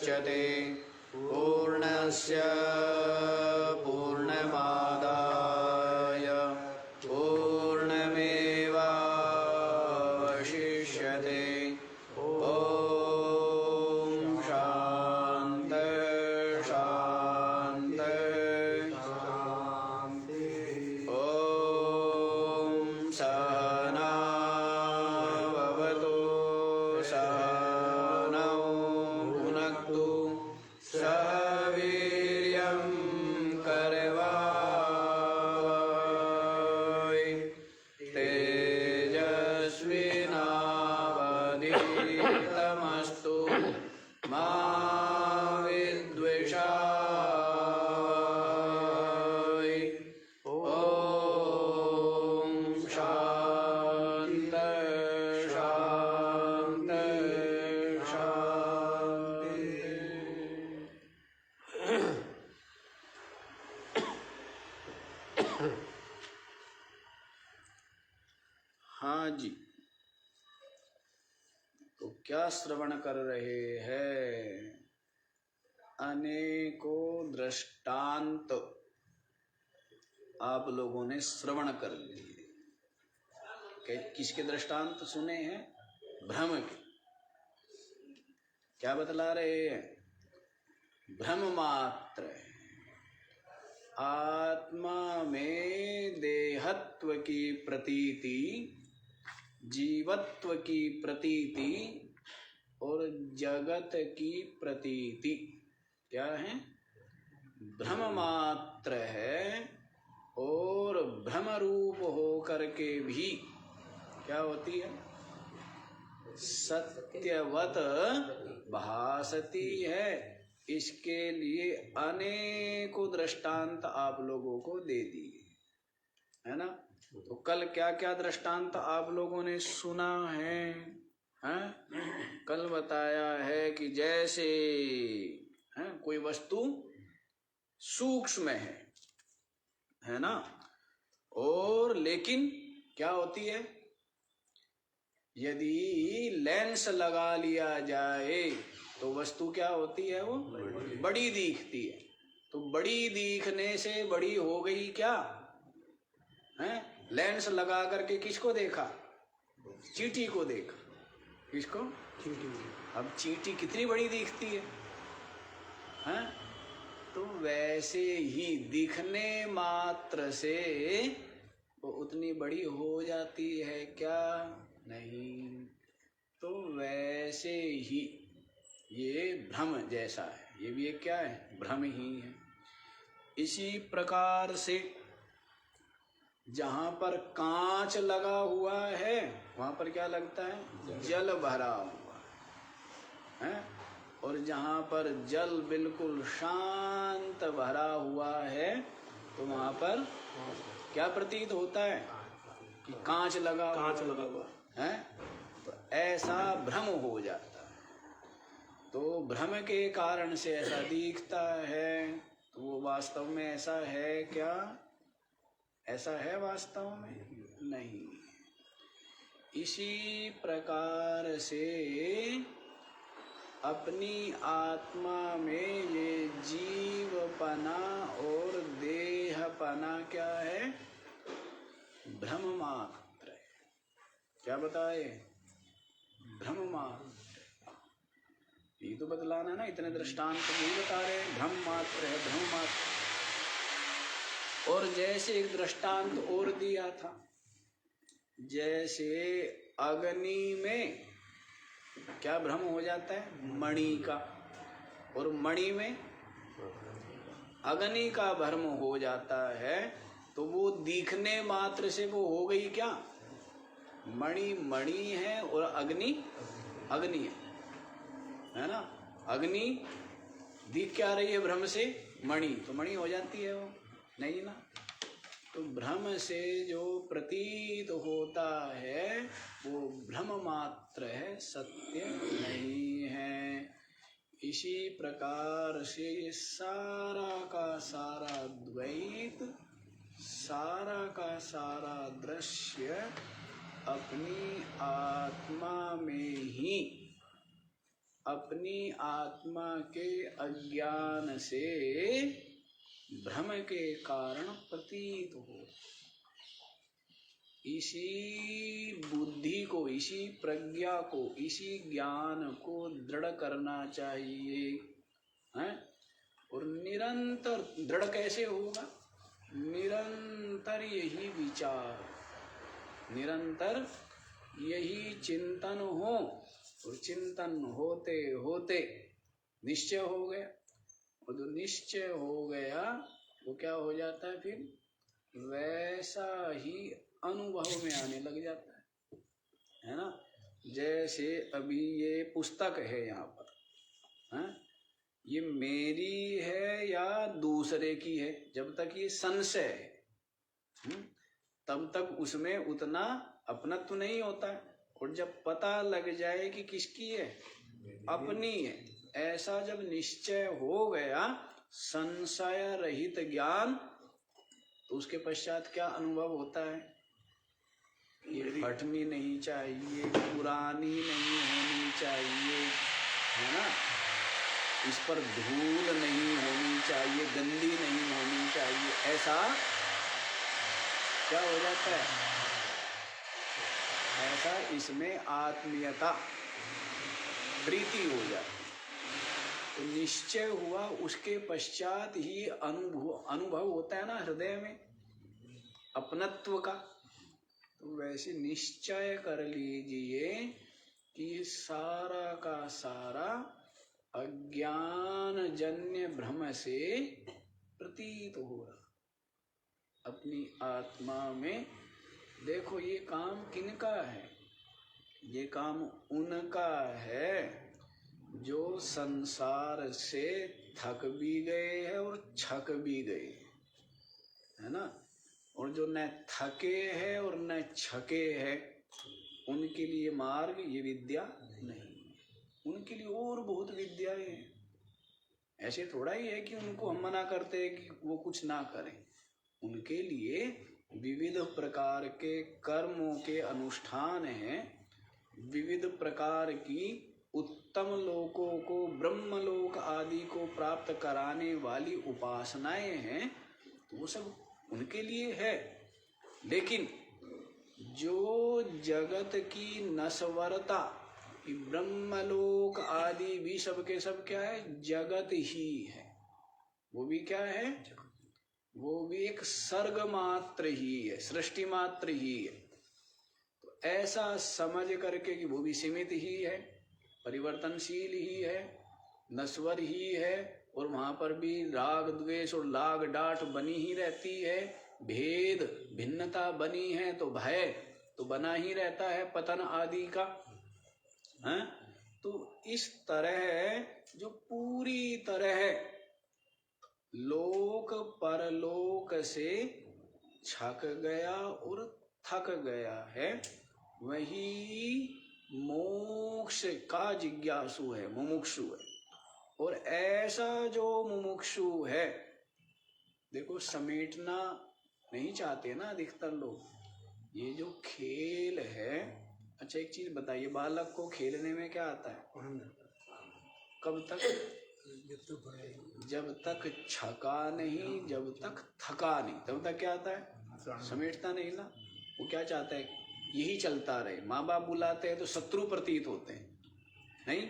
मुदच्यते पूर्णस्य पूर्णमादाय पूर्णमेवावशिष्यते। ॐ शान्ति शान्ति शान्ति। ॐ सहना भवतु सहनौ भुनक्तु सह वीर्यं करवावहै तेजस्विनावधीतमस्तु मा विद्विषावहै। ॐ शान्ति शान्ति शान्ति। हाँ जी, तो क्या श्रवण कर रहे हैं? अनेकों दृष्टांत आप लोगों ने श्रवण कर लिए। किसके दृष्टांत सुने हैं? भ्रम के। क्या बतला रहे हैं? भ्रम मात्र है। आत्मा में देहत्व की प्रतीति, जीवत्व की प्रतीति और जगत की प्रतीति क्या है? भ्रम मात्र है। और भ्रम रूप हो करके भी क्या होती है? सत्यवत भासती है। इसके लिए अनेकों दृष्टांत आप लोगों को दे दिए, है ना? तो कल क्या क्या दृष्टांत आप लोगों ने सुना है? हैं? कल बताया है कि जैसे कोई वस्तु सूक्ष्म है ना, और लेकिन क्या होती है? यदि लेंस लगा लिया जाए तो वस्तु क्या होती है? वो बड़ी दिखती है। तो बड़ी दिखने से बड़ी हो गई क्या है? लेंस लगा करके किसको देखा? चींटी को देखा। किसको? चींटी। अब चींटी कितनी बड़ी दिखती है, हैं? तो वैसे ही दिखने मात्र से वो उतनी बड़ी हो जाती है क्या? नहीं। तो वैसे ही ये भ्रम जैसा है, ये भी एक क्या है? भ्रम ही है। इसी प्रकार से जहाँ पर कांच लगा हुआ है वहाँ पर क्या लगता है? जल भरा हुआ है। और जहाँ पर जल बिल्कुल शांत भरा हुआ है तो वहाँ पर क्या प्रतीत होता है? कि कांच लगा हुआ है। तो ऐसा भ्रम हो जाता है। तो भ्रम के कारण से ऐसा दिखता है। तो वो वास्तव में ऐसा है क्या? ऐसा है वास्तव में? नहीं। इसी प्रकार से अपनी आत्मा में ये जीवपना और देहपना क्या है? भ्रम मात्र है। क्या बताए? भ्रम मात्र। ये तो बतलाना ना, इतने दृष्टांत नहीं बता रहे। भ्रम मात्र है, भ्रम मात्र। और जैसे एक दृष्टांत और दिया था, जैसे अग्नि में क्या भ्रम हो जाता है? मणि का। और मणि में अग्नि का भ्रम हो जाता है। तो वो दिखने मात्र से वो हो गई क्या? मणि मणि है और अग्नि अग्नि है ना? अग्नि दिख क्या रही है भ्रम से? मणि। तो मणि हो जाती है वो? नहीं ना। तो भ्रम से जो प्रतीत होता है वो भ्रम मात्र है, सत्य नहीं है। इसी प्रकार से ये सारा का सारा द्वैत, सारा का सारा दृश्य अपनी आत्मा में ही अपनी आत्मा के अज्ञान से भ्रम के कारण प्रतीत हो। इसी बुद्धि को, इसी प्रज्ञा को, इसी ज्ञान को दृढ़ करना चाहिए, हैं? और निरंतर दृढ़ कैसे होगा? निरंतर यही विचार, निरंतर यही चिंतन हो, और चिंतन होते होते निश्चय हो गया, और जो निश्चय हो गया वो क्या हो जाता है? फिर वैसा ही अनुभव में आने लग जाता है ना? जैसे अभी ये पुस्तक है यहाँ पर, हैं? ये मेरी है या दूसरे की है? जब तक ये संशय है तब तक उसमें उतना अपनत्व नहीं होता है, और जब पता लग जाए कि किसकी है, अपनी है, ऐसा जब निश्चय हो गया, संशय रहित ज्ञान, तो उसके पश्चात क्या अनुभव होता है? ये फटनी नहीं चाहिए, पुरानी नहीं होनी चाहिए, है ना? इस पर धूल नहीं होनी चाहिए, गंदी नहीं होनी चाहिए, ऐसा क्या हो जाता है? ऐसा इसमें आत्मीयता, प्रीति हो जाती। तो निश्चय हुआ, उसके पश्चात ही अनुभव होता है ना हृदय में अपनत्व का। तो वैसे निश्चय कर लीजिए कि सारा का सारा अज्ञान जन्य भ्रम से प्रतीत हो रहा अपनी आत्मा में। देखो ये काम किनका है? ये काम उनका है जो संसार से थक भी गए हैं और छक भी गए, है ना? और जो न थके हैं और न छके हैं, उनके लिए मार्ग ये विद्या नहीं। उनके लिए और बहुत विद्याएं हैं। ऐसे थोड़ा ही है कि उनको हम मना करते हैं कि वो कुछ ना करें। उनके लिए विविध प्रकार के कर्मों के अनुष्ठान हैं, विविध प्रकार की उत्तम लोकों को, ब्रह्मलोक आदि को प्राप्त कराने वाली उपासनाएं हैं, तो वो सब उनके लिए है। लेकिन जो जगत की नश्वरता, ब्रह्मलोक आदि भी सब के सब क्या है? जगत ही है। वो भी क्या है? वो भी एक सर्ग मात्र ही है, सृष्टि मात्र ही है। तो ऐसा समझ करके कि वो भी सीमित ही है, परिवर्तनशील ही है, नश्वर ही है, और वहां पर भी राग द्वेष और लाग डांट बनी ही रहती है, भेद भिन्नता बनी है, तो भय तो बना ही रहता है पतन आदि का, है? तो इस तरह जो पूरी तरह लोक परलोक से छक गया और थक गया है, वही मोक्ष का जिज्ञासु है, मुमुक्षु है। और ऐसा जो मुमुक्षु है, देखो समेटना नहीं चाहते ना अधिकतर लोग। ये जो खेल है, अच्छा एक चीज बताइए, बालक को खेलने में क्या आता है? कब तक? जब तक छका नहीं, जब तक थका नहीं, तब तक क्या आता है? समेटता नहीं ना। वो क्या चाहता है? यही चलता रहे। माँ बाप बुलाते हैं तो शत्रु प्रतीत होते हैं, नहीं?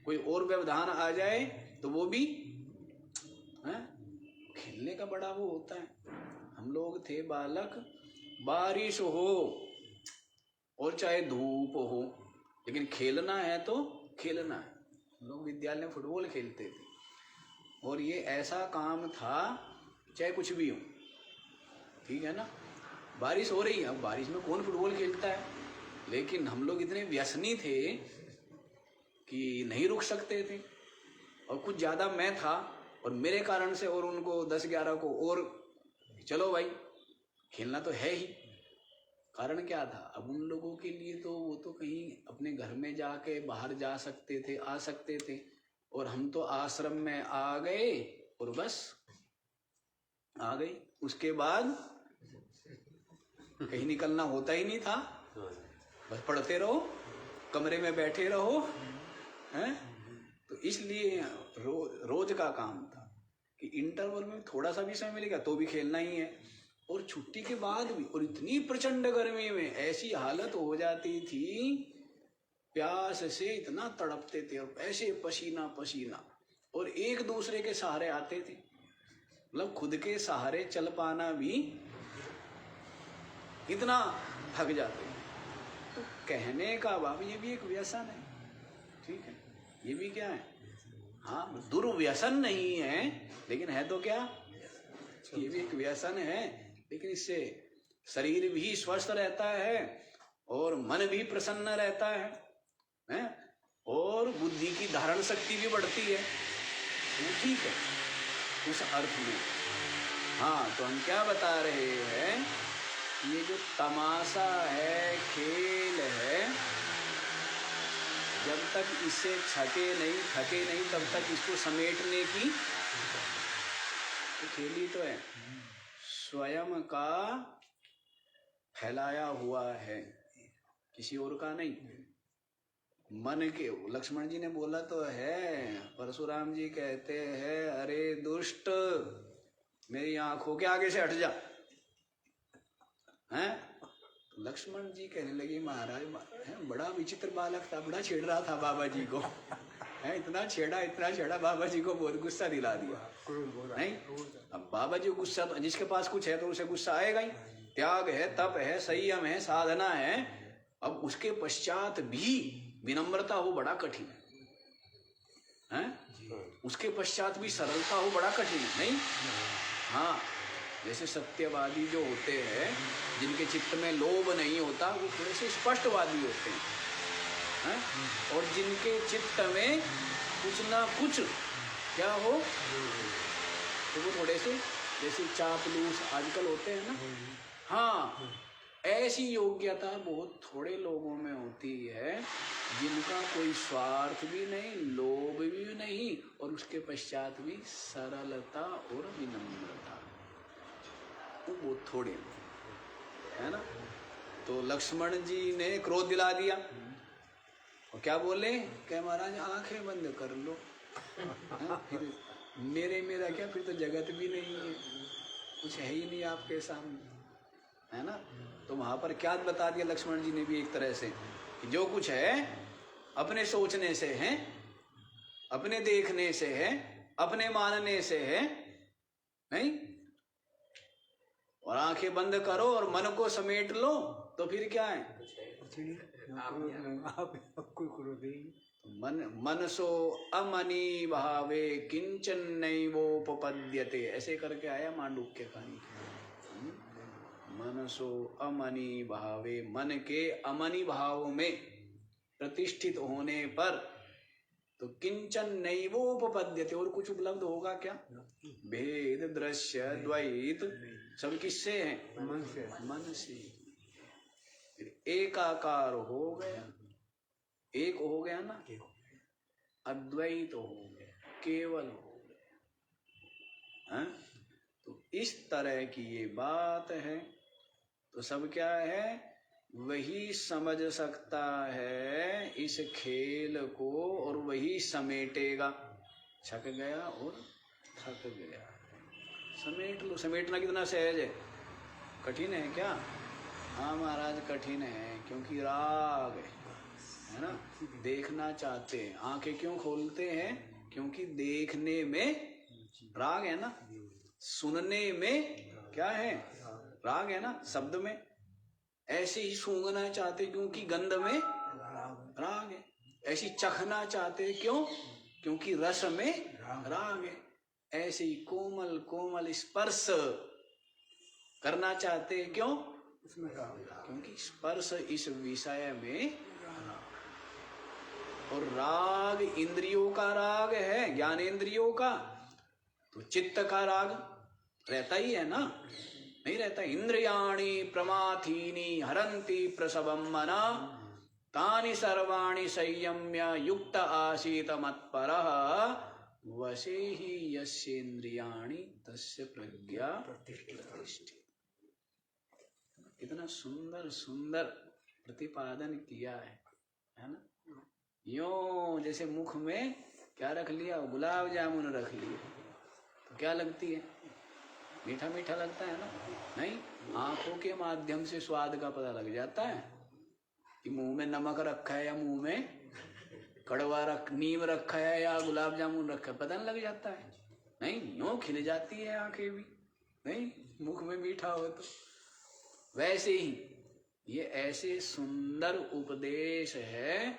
कोई और व्यवधान आ जाए तो वो भी है? खेलने का बड़ा वो होता है। हम लोग थे बालक, बारिश हो और चाहे धूप हो, लेकिन खेलना है तो खेलना है। हम लोग विद्यालय में फुटबॉल खेलते थे, और ये ऐसा काम था चाहे कुछ भी हो, ठीक है ना? बारिश हो रही है, अब बारिश में कौन फुटबॉल खेलता है? लेकिन हम लोग इतने व्यसनी थे कि नहीं रुक सकते थे। और कुछ ज़्यादा मैं था, और मेरे कारण से और उनको 10-11 को और चलो भाई खेलना तो है ही। कारण क्या था? अब उन लोगों के लिए तो वो तो कहीं अपने घर में जाके बाहर जा सकते थे, आ सकते थे, और हम तो आश्रम में आ गए और बस आ गई। उसके बाद कहीं निकलना होता ही नहीं था, बस पढ़ते रहो, कमरे में बैठे रहो, हैं? इसलिए रोज का काम था कि इंटरवल में थोड़ा सा भी समय मिलेगा तो भी खेलना ही है, और छुट्टी के बाद भी। और इतनी प्रचंड गर्मी में ऐसी हालत हो जाती थी, प्यास से इतना तड़पते थे और ऐसे पसीना पसीना, और एक दूसरे के सहारे आते थे, मतलब खुद के सहारे चल पाना भी इतना थक जाते हैं। तो कहने का भाव ये भी एक व्यसन है, ठीक है, ये भी क्या है, हाँ दुर्व्यसन नहीं है, लेकिन है तो क्या, ये भी एक व्यसन है, लेकिन इससे शरीर भी स्वस्थ रहता है और मन भी प्रसन्न रहता है, और बुद्धि की धारण शक्ति भी बढ़ती है, तो ठीक है उस अर्थ में। हाँ, तो हम क्या बता रहे हैं, ये जो तमाशा है, खेल है, जब तक इससे थके नहीं तब तक इसको समेटने की तो खेल ही तो है, स्वयं का फैलाया हुआ है, किसी और का नहीं। मन के, लक्ष्मण जी ने बोला तो है, परशुराम जी कहते हैं, अरे दुष्ट मेरी आंखों के आगे से हट जा, हैं? लक्ष्मण जी कहने लगे, महाराज बड़ा विचित्र बालक था, बड़ा छेड़ रहा था बाबा जी को, है इतना छेड़ा बाबा जी को बहुत गुस्सा दिला दिया, नहीं? अब बाबा जी को गुस्सा, जिसके पास कुछ है तो उसे गुस्सा आएगा ही, त्याग है, तप है, संयम है, साधना है, अब उसके पश्चात भी विनम्रता हो बड़ा कठिन है, उसके पश्चात भी सरलता हो बड़ा कठिन है, नहीं? हाँ, जैसे सत्यवादी जो होते हैं, जिनके चित्त में लोभ नहीं होता, वो थोड़े से स्पष्टवादी होते हैं, और जिनके चित्त में कुछ ना कुछ क्या हो, तो वो थोड़े से जैसे चापलूस आजकल होते हैं ना, हाँ, ऐसी योग्यता बहुत थोड़े लोगों में होती है, जिनका कोई स्वार्थ भी नहीं, लोभ भी नहीं, और उसके पश्चात भी सरलता और विनम्रता, वो बहुत थोड़े है ना। तो लक्ष्मण जी ने क्रोध दिला दिया, और क्या बोले, क्या महाराज आंखें बंद कर लो, फिर मेरा क्या, फिर तो जगत भी नहीं है, कुछ है ही नहीं आपके सामने, है ना। तो वहां पर क्या बता दिया लक्ष्मण जी ने भी एक तरह से, कि जो कुछ है अपने सोचने से है, अपने देखने से है, अपने मानने से है, नहीं? और आंखें बंद करो और मन को समेट लो, तो फिर क्या है, मनसो अमनी भावे किंचन नैवोपपद्यते, ऐसे करके आया मांडुक्य कहानी। मनसो अमनी भावे, मन के अमनी भाव में प्रतिष्ठित होने पर, तो किंचन नैवोपपद्यते, और कुछ उपलब्ध होगा क्या, भेद दृश्य द्वैत सब किससे है, मन से। फिर एकाकार हो गया, एक हो गया ना, अद्वैत हो गया, केवल हो गया, तो इस तरह की ये बात है। तो सब क्या है, वही समझ सकता है इस खेल को, और वही समेटेगा। छक गया और थक गया, समेट लो। समेटना कितना सहज है, कठिन है क्या? हाँ महाराज कठिन है, क्योंकि राग है ना, देखना चाहते हैं। आंखें क्यों खोलते हैं, क्योंकि देखने में राग है ना, सुनने में क्या है, राग है ना, शब्द में। ऐसे ही सूंघना चाहते क्योंकि गंध में राग है। ऐसे ही चखना चाहते क्यों, क्योंकि रस में राग है। ऐसे ही कोमल कोमल स्पर्श करना चाहते क्यों, क्योंकि स्पर्श इस विषय में। और राग इंद्रियों का राग है, ज्ञानेंद्रियों का, तो चित्त का राग रहता ही है ना, नहीं रहता। इंद्रियाणि प्रमाथीनि हरन्ति प्रसवं मना, तानि सर्वाणि संयम्य युक्त आसीत मत्परः, वशे हि यस्येन्द्रियाणि तस्य प्रज्ञा प्रतिष्ठिता। कितना सुंदर सुंदर प्रतिपादन किया है ना। यो जैसे मुख में क्या रख लिया? गुलाब जामुन रख लिए। तो क्या लगती है? मीठा मीठा लगता है ना? नहीं, आंखों के माध्यम से स्वाद का पता लग जाता है कि मुंह में नमक रखा है या मुंह में कड़वा नीम रखा है या गुलाब जामुन रखा है, पता नहीं लग जाता है? नहीं, नो खिल जाती है आंखें भी, नहीं मुख में मीठा हो तो। वैसे ही ये ऐसे सुंदर उपदेश है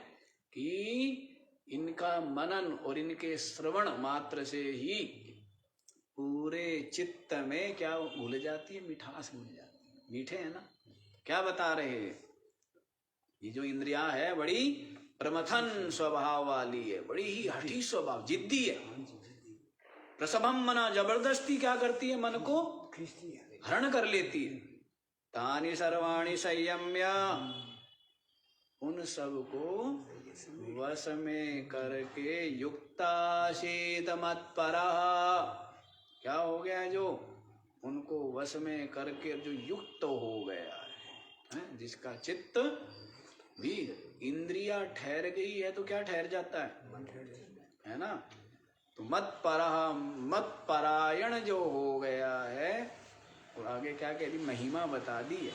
कि इनका मनन और इनके श्रवण मात्र से ही पूरे चित्त में क्या घुल जाती है? मिठास घुल जाती है। मीठे है ना? क्या बता रहे हैं? ये जो इंद्रियां है बड़ी प्रमथन स्वभाव वाली है, बड़ी ही हठी स्वभाव, जिद्दी है। प्रसभम मना, जबरदस्ती क्या करती है? मन को हरण कर लेती है। तानि सर्वाणि संयम्य, उन सब को वश में करके युक्तासीत मत्परः, क्या हो गया? जो उनको वश में करके जो युक्त हो गया है, जिसका चित्त भी इंद्रिया ठहर गई है तो क्या ठहर जाता है ना? तो मत्परः, मत्परायण जो हो गया है। और आगे क्या कह दी? महिमा बता दी है।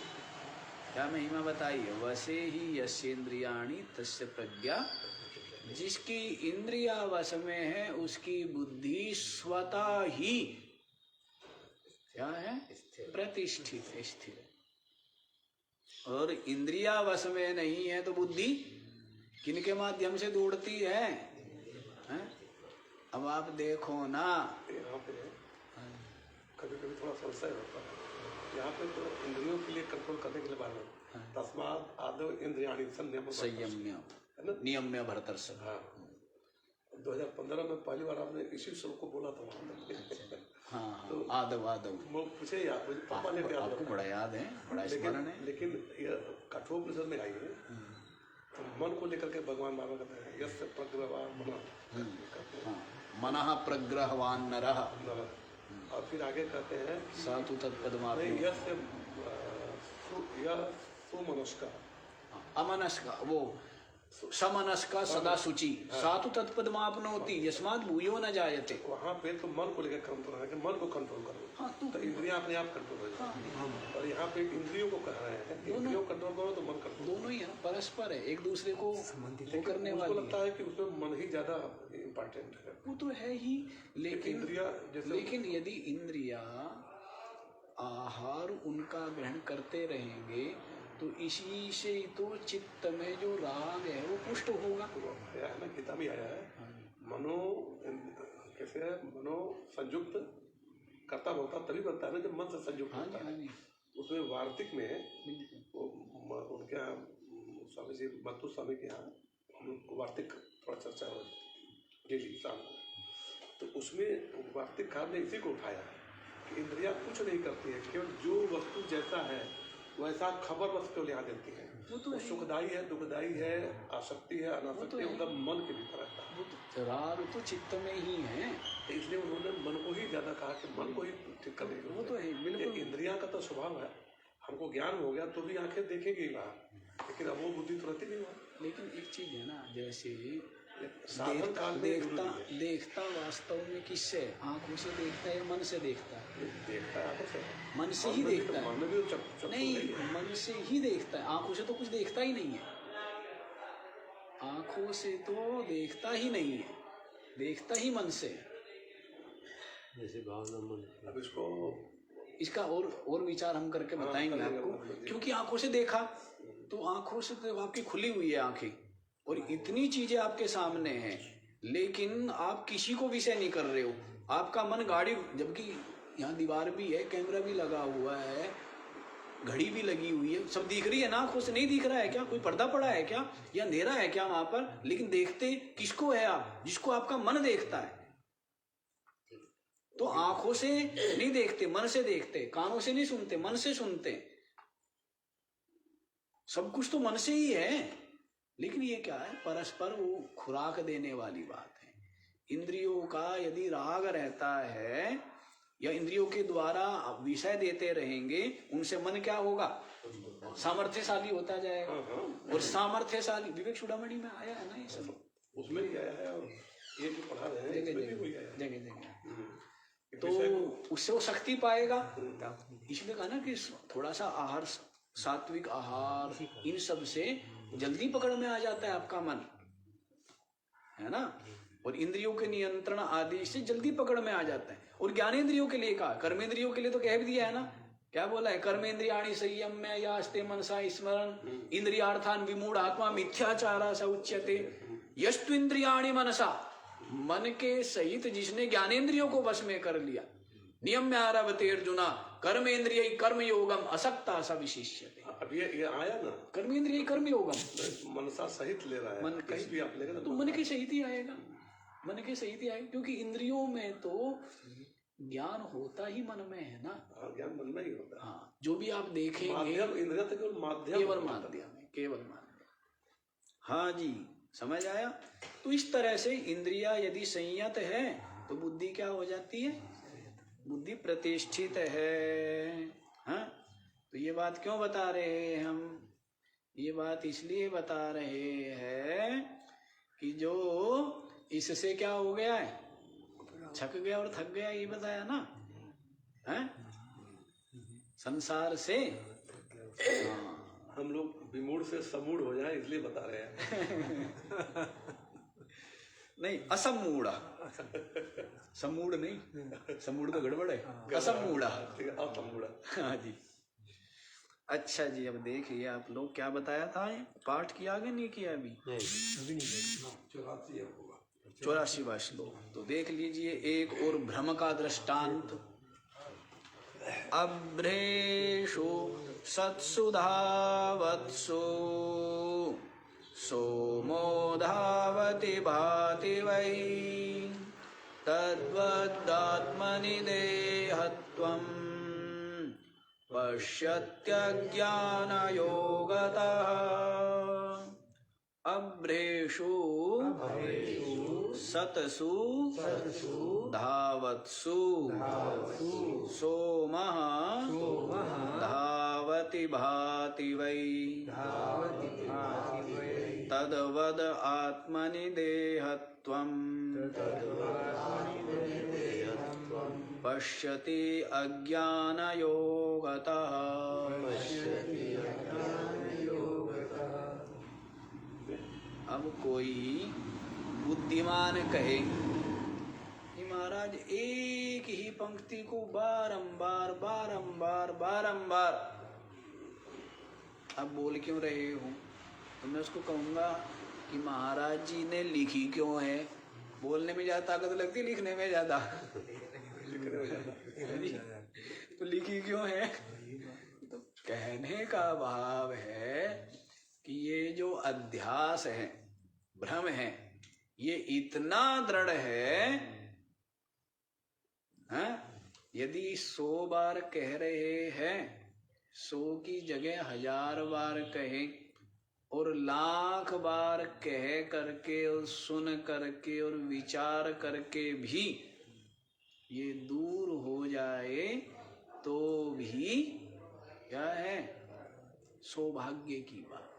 क्या महिमा बताई है? वशे ही यस्येन्द्रियाणि तस्य प्रज्ञा, जिसकी इंद्रिया वश में है उसकी बुद्धि स्वतः ही क्या है? प्रतिष्ठित, स्थिर। और इंद्रिया वश में नहीं है तो बुद्धि किनके माध्यम से दौड़ती है? अब आप देखो ना, यहाँ पे कभी कभी थोड़ा संशय होता है। यहाँ पे तो इंद्रियों के लिए कंट्रोल करने के लिए बात है, तस्मात् आदौ इंद्रियाणि संयम्य नियम्य भरतर्षभ। हाँ, 2015 में पहली बार आपने इसी श्लोक को बोला था वहाँ। हाँ, तो आदव आदव वो पूछे याद, मुझे पापा ने याद, आपको बड़ा याद है, बड़ा स्मरण है। लेकिन कठोपनिषद में आई है, तो मन को लेकर के भगवान बाबा कहते हैं यस्य प्रग्रहवान मनः, मनः प्रग्रहवान नरः। और फिर आगे कहते हैं सातु तत्पदमाप्नोति, यस्य सुमनस्का, अमनस्का, वो समनस्का सदा शुचि, सातु तत्पदमाप्नोति यस्मात् भूयो न जायते। वहाँ पे तो मन को लेकर कंट्रोल है कि मन को कंट्रोल करो। हाँ, तो इंद्रियां अपने आप कंट्रोल हो जाती। और यहाँ पे इंद्रियों को कह रहे हैं इंद्रियों को कंट्रोल करो तो मन कंट्रोल। दोनों ही है ना, परस्पर है, एक दूसरे को करने वाले। मुझको लगता है कि उसमें मन ही ज्यादा इम्पोर्टेंट है। वो तो है ही, लेकिन यदि इंद्रिया आहार उनका ग्रहण करते रहेंगे तो इसी से तो चित्त में जो राग है वो पुष्ट होगा। आया है ना, गीता में आया है, मनो कैसे है? मनो संयुक्त करता होता तभी बनता है ना जब मन से संयुक्त होता है। उसमें वार्तिक में उनके यहाँ स्वामी जी बंतु स्वामी के यहाँ वार्तिक थोड़ा चर्चा हो डेली शाम को, तो उसमें वार्तिक कार ने इसी को उठाया कि इंद्रिया कुछ नहीं करती है, केवल जो वस्तु जैसा है वैसा खबर बस को लिया देती है। वो तो सुखदायी है, दुखदायी है, आसक्ति है, अनासक्ति है, मतलब मन के भीतर रहता है। वो तो राग तो चित्त में ही है, इसलिए उन्होंने मन को ही ज्यादा कहा कि मन को ही ठीक करने की। वो तो है बिल्कुल। इंद्रियां का तो स्वभाव है, हमको ज्ञान हो गया तो भी आंखें देखेंगी बाहर, लेकिन अब वो बुद्धि तो रहती नहीं वहाँ। लेकिन एक चीज है ना, जैसे देखता वास्तव में किससे? आंखों से देखता है, मन से देखता है? देखता है आंखों से, मन से ही देखता है। मन भी नहीं, मन से ही देखता है, आंखों से तो कुछ देखता ही नहीं है। आंखों से तो देखता ही नहीं है, देखता ही मन से। जैसे भावना मन। अब इसका और विचार हम करके बताएंगे आपको, क्योंकि आंखों से देखा तो आंखों से तो आपकी खुली हुई है आंखें और इतनी चीजें आपके सामने हैं, लेकिन आप किसी को विषय नहीं कर रहे हो। आपका मन गाड़ी, जबकि यहाँ दीवार भी है, कैमरा भी लगा हुआ है, घड़ी भी लगी हुई है, सब दिख रही है ना, आंखों से नहीं दिख रहा है क्या? कोई पर्दा पड़ा है क्या या अंधेरा है क्या वहां पर? लेकिन देखते किसको है आप? जिसको आपका मन देखता है। तो आंखों से नहीं देखते, मन से देखते, कानों से नहीं सुनते, मन से सुनते। सब कुछ तो मन से ही है, लेकिन ये क्या है? परस्पर वो खुराक देने वाली बात है। इंद्रियों का यदि राग रहता है या इंद्रियों के द्वारा विषय देते रहेंगे, उनसे मन क्या होगा? सामर्थ्यशाली होता जाएगा। और सामर्थ्यशाली, विवेक चूड़ामणि में आया है ना ये सब, उसमें ही आया है। और ये जो पढ़ा रहे हैं इसमें भी वही आया है। जगह जगह कि तो विषय को उससे वो शक्ति पाएगा। इसलिए कहा ना कि थोड़ा सा आहार, सात्विक आहार, इन सब से जल्दी पकड़ में आ जाता है आपका मन, है ना। और इंद्रियों के नियंत्रण आदि से जल्दी पकड़ में आ जाता है। और ज्ञानेंद्रियों के लिए कहा, कर्मेंद्रियों के लिए तो कह भी दिया है ना, क्या बोला है, कर्मेंद्रियाणि संयम्य यास्ते मनसा स्मरण इंद्रियार्थान विमूढ़ आत्मा मिथ्याचारा स उच्यते। यस्तु इंद्रियाणि मनसा, मन के सहित जिसने ज्ञानेंद्रियों को वश में कर लिया, नियम्य आरभते अर्जुना कर्मेंद्रिय कर्म योगम असक्ता स विशिष्यते। अब ये आया ना, कर्मेंद्रिय कर्म योगम, मनसा सहित ले रहा है, मन कहीं भी आप लेंगे तो मन के सहित ही आएगा, मन के सहित ही आएगा, क्योंकि इंद्रियों में तो ज्ञान होता ही मन में है ना। ज्ञान मन में ही होता है। हाँ, जो भी आप देखेंगे माध्यम इंद्रिय तो केवल माध्यम, केवल माध्यम है, केवल माध्यम। हाँ जी, समझ आया। तो इस तरह से इंद्रिया यदि संयत है तो बुद्धि क्या हो जाती है, बुद्धि प्रतिष्ठित है। हाँ, तो ये बात क्यों बता रहे हैं हम, ये बात इसलिए बता रहे हैं कि जो इससे क्या हो गया है, छक गया और थक गया, ये बताया ना, है संसार से। हाँ, हम लोग विमूढ़ से समूढ़ हो जाए इसलिए बता रहे हैं। नहीं, असमूढ़, समूढ़ नहीं, समूढ़ तो गड़बड़ है, असमूढ़। ठीक है, असमूढ़। हाँ जी। अच्छा जी, अब देखिए आप लोग क्या बताया था, पाठ किया आगे नहीं किया अभी, 84वां श्लोक। तो देख लीजिए एक और भ्रम का दृष्टांत। अभ्रेषु सत्सु धावत्सु सोमो धावति भाति वै तद्वदात्मनि देहत्वं पश्यत्यज्ञानयोगतः। अभ्रेषु सतसु धावत्सु सोमः धावति भाति वै तद्वद आत्मनि देहत्वं पश्यति अज्ञानयोगतः। अब कोई बुद्धिमान कहे कि महाराज एक ही पंक्ति को बारंबार बारंबार बारंबार आप बोल क्यों रहे हो, तो मैं उसको कहूँगा कि महाराज जी ने लिखी क्यों है। बोलने में ज़्यादा ताकत लगती, लिखने में ज़्यादा। तो लिखी क्यों है, तो कहने का भाव है कि ये जो अध्यास है, भ्रम है, ये इतना दृढ़ है, हाँ? यदि 100 बार कह रहे हैं, 100 की जगह 1000 बार कहे और लाख बार कह करके और सुन करके और विचार करके भी ये दूर हो जाए तो भी क्या है, सौभाग्य की बात,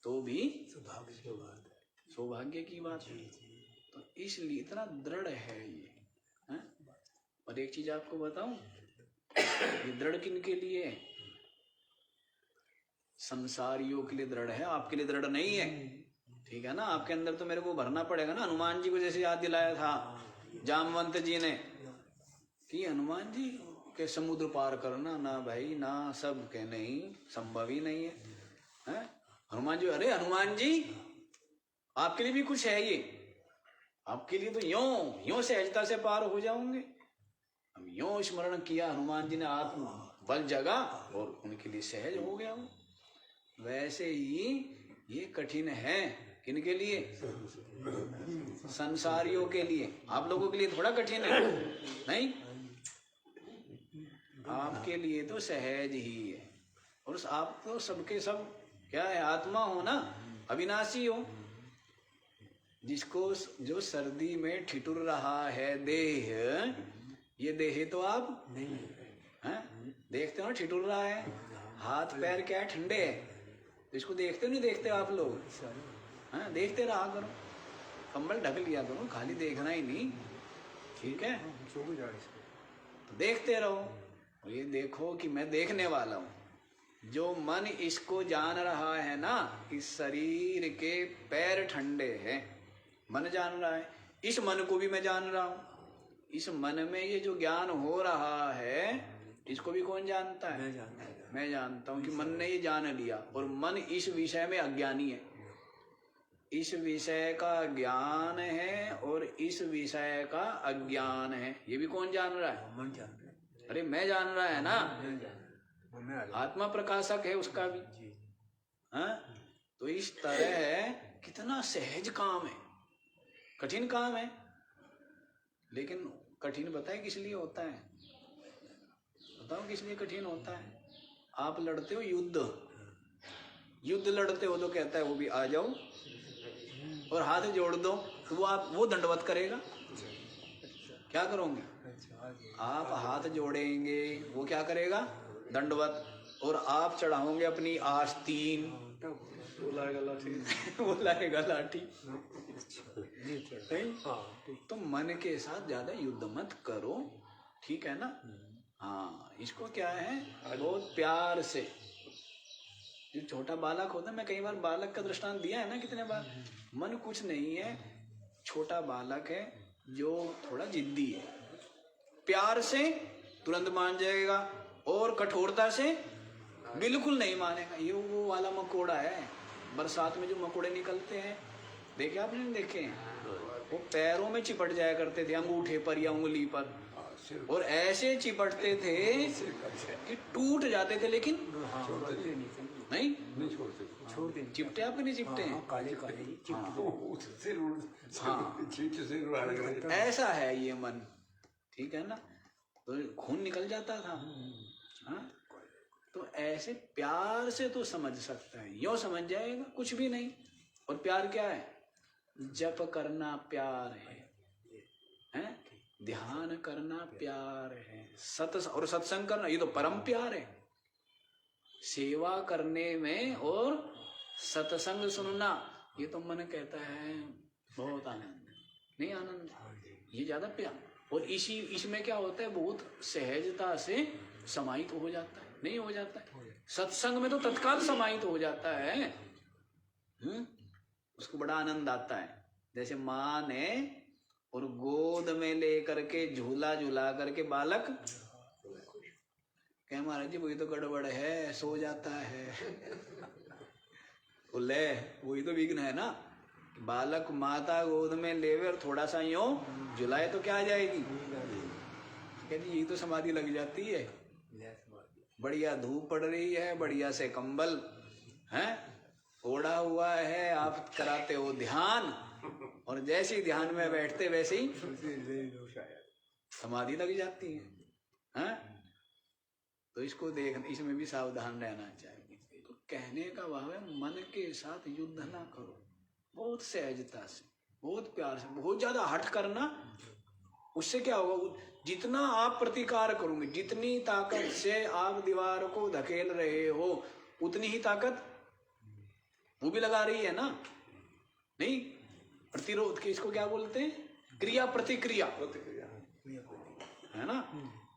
तो भी सौभाग्य की बात है। तो इसलिए इतना दृढ़ है ये, है? और एक चीज आपको बताऊं, ये दृढ़ किन के लिए है, संसारियों के लिए दृढ़ है, आपके लिए दृढ़ नहीं है। ठीक है ना, आपके अंदर तो मेरे को भरना पड़ेगा ना। हनुमान जी को जैसे याद दिलाया था जामवंत जी ने कि हनुमान जी के समुद्र पार करना, ना भाई ना, सब के नहीं, संभव ही नहीं है, है? हनुमान जी, अरे हनुमान जी आपके लिए भी कुछ है, ये आपके लिए तो यों सहजता से पार हो जाओगे। हम यों स्मरण किया, हनुमान जी ने आत्म बल जगा और उनके लिए सहज हो गया वो। वैसे ही ये कठिन है, किनके लिए, संसारियों के लिए। आप लोगों के लिए थोड़ा कठिन है, नहीं, आपके लिए तो सहज ही है। और आप तो सबके सब क्या है, आत्मा हो ना, अविनाशी हो। जिसको जो सर्दी में ठिठुर रहा है देह, ये देह तो आप नहीं है, देखते हो ना ठिठुर रहा है, हाथ पैर क्या है, ठंडे है, इसको देखते नहीं देखते आप लोग, हाँ देखते रहा करो। कंबल ढक लिया करो, खाली देखना ही नहीं, ठीक है? तो देखते रहो, और ये देखो कि मैं देखने वाला हूँ। जो मन इसको जान रहा है ना, इस शरीर के पैर ठंडे हैं, मन जान रहा है। इस मन को भी मैं जान रहा हूँ। इस मन में ये जो ज्ञान हो रहा है, इसको भी कौन जानता है? मैं जानता हूँ कि मन ने ये जान लिया। और मन इस विषय में अज्ञानी है, इस विषय का ज्ञान है और इस विषय का अज्ञान है। ये भी कौन जान रहा है? मन जान रहा है। अरे मैं जान रहा है ना, मैं आत्मा प्रकाशक है उसका भी। हाँ? तो इस तरह कितना सहज काम है, कठिन काम है, लेकिन कठिन बताए किस लिए होता है? बताओ किस लिए कठिन होता है? आप लड़ते हो युद्ध लड़ते हो तो कहता है वो भी आ जाओ, और हाथ जोड़ दो तो वो दंडवत करेगा। क्या करोगे? आप हाथ जोड़ेंगे, वो क्या करेगा? दंडवत। और आप चढ़ाओगे अपनी आस्तीन, वो लाएगा लाठी। वो लाएगा लाठी। तो मन के साथ ज्यादा युद्ध मत करो, ठीक है ना? हाँ, इसको क्या है, बहुत प्यार से। जो छोटा बालक होता है, मैं कई बार बालक का दृष्टांत दिया है ना कितने बार। मन कुछ नहीं है, छोटा बालक है जो थोड़ा जिद्दी है, प्यार से तुरंत मान जाएगा और कठोरता से बिल्कुल नहीं मानेगा। ये वो वाला मकोड़ा है, बरसात में जो मकोड़े निकलते हैं, देखे आपने? नहीं देखे हैं? वो पैरों में चिपट जाया करते थे, अंगूठे पर या उंगली पर, और ऐसे चिपटते थे कि टूट जाते थे, लेकिन नहीं छोड़ चिपटे। आपके नहीं चिपटे हैं? काले काले ऐसा है ये मन, ठीक है ना? तो खून निकल जाता था। हाँ? तो ऐसे प्यार से तो समझ सकता है, यो समझ जाएगा कुछ भी नहीं। और प्यार क्या है? जप करना प्यार है, ध्यान करना प्यार है, और सत्संग करना, ये तो परम प्यार है। सेवा करने में और सत्संग सुनना, ये तो मन कहता है बहुत आनंद, नहीं आनंद, ये ज्यादा प्यार। और इसमें क्या होता है, बहुत सहजता से समाहित हो जाता है, नहीं हो जाता है? सत्संग में तो तत्काल समाहित हो जाता है। उसको बड़ा आनंद आता है। जैसे माँ ने और गोद में लेकर के झूला झूला करके बालक कहे, महाराज जी वही तो गड़बड़ है, सो जाता है। बोले वही तो विघ्न है ना, बालक माता गोद में लेवे और थोड़ा सा यूं झुलाए तो क्या आ जाएगी? कहती यही तो समाधि लग जाती है। बढ़िया धूप पड़ रही है, बढ़िया से कंबल है ओढ़ा हुआ है, आप कराते हो ध्यान, और जैसे ही ध्यान में बैठते वैसे ही समाधि लग जाती है। तो इसको देखना, इसमें भी सावधान रहना चाहिए। तो कहने का भाव है, मन के साथ युद्ध ना करो, बहुत सहजता से, बहुत प्यार से। बहुत ज्यादा हट करना, उससे क्या होगा? जितना आप प्रतिकार करोगे, जितनी ताकत से आप दीवार को धकेल रहे हो, उतनी ही ताकत वो भी लगा रही है ना। नहीं, प्रतिरोध के इसको क्या बोलते हैं? क्रिया प्रतिक्रिया है ना,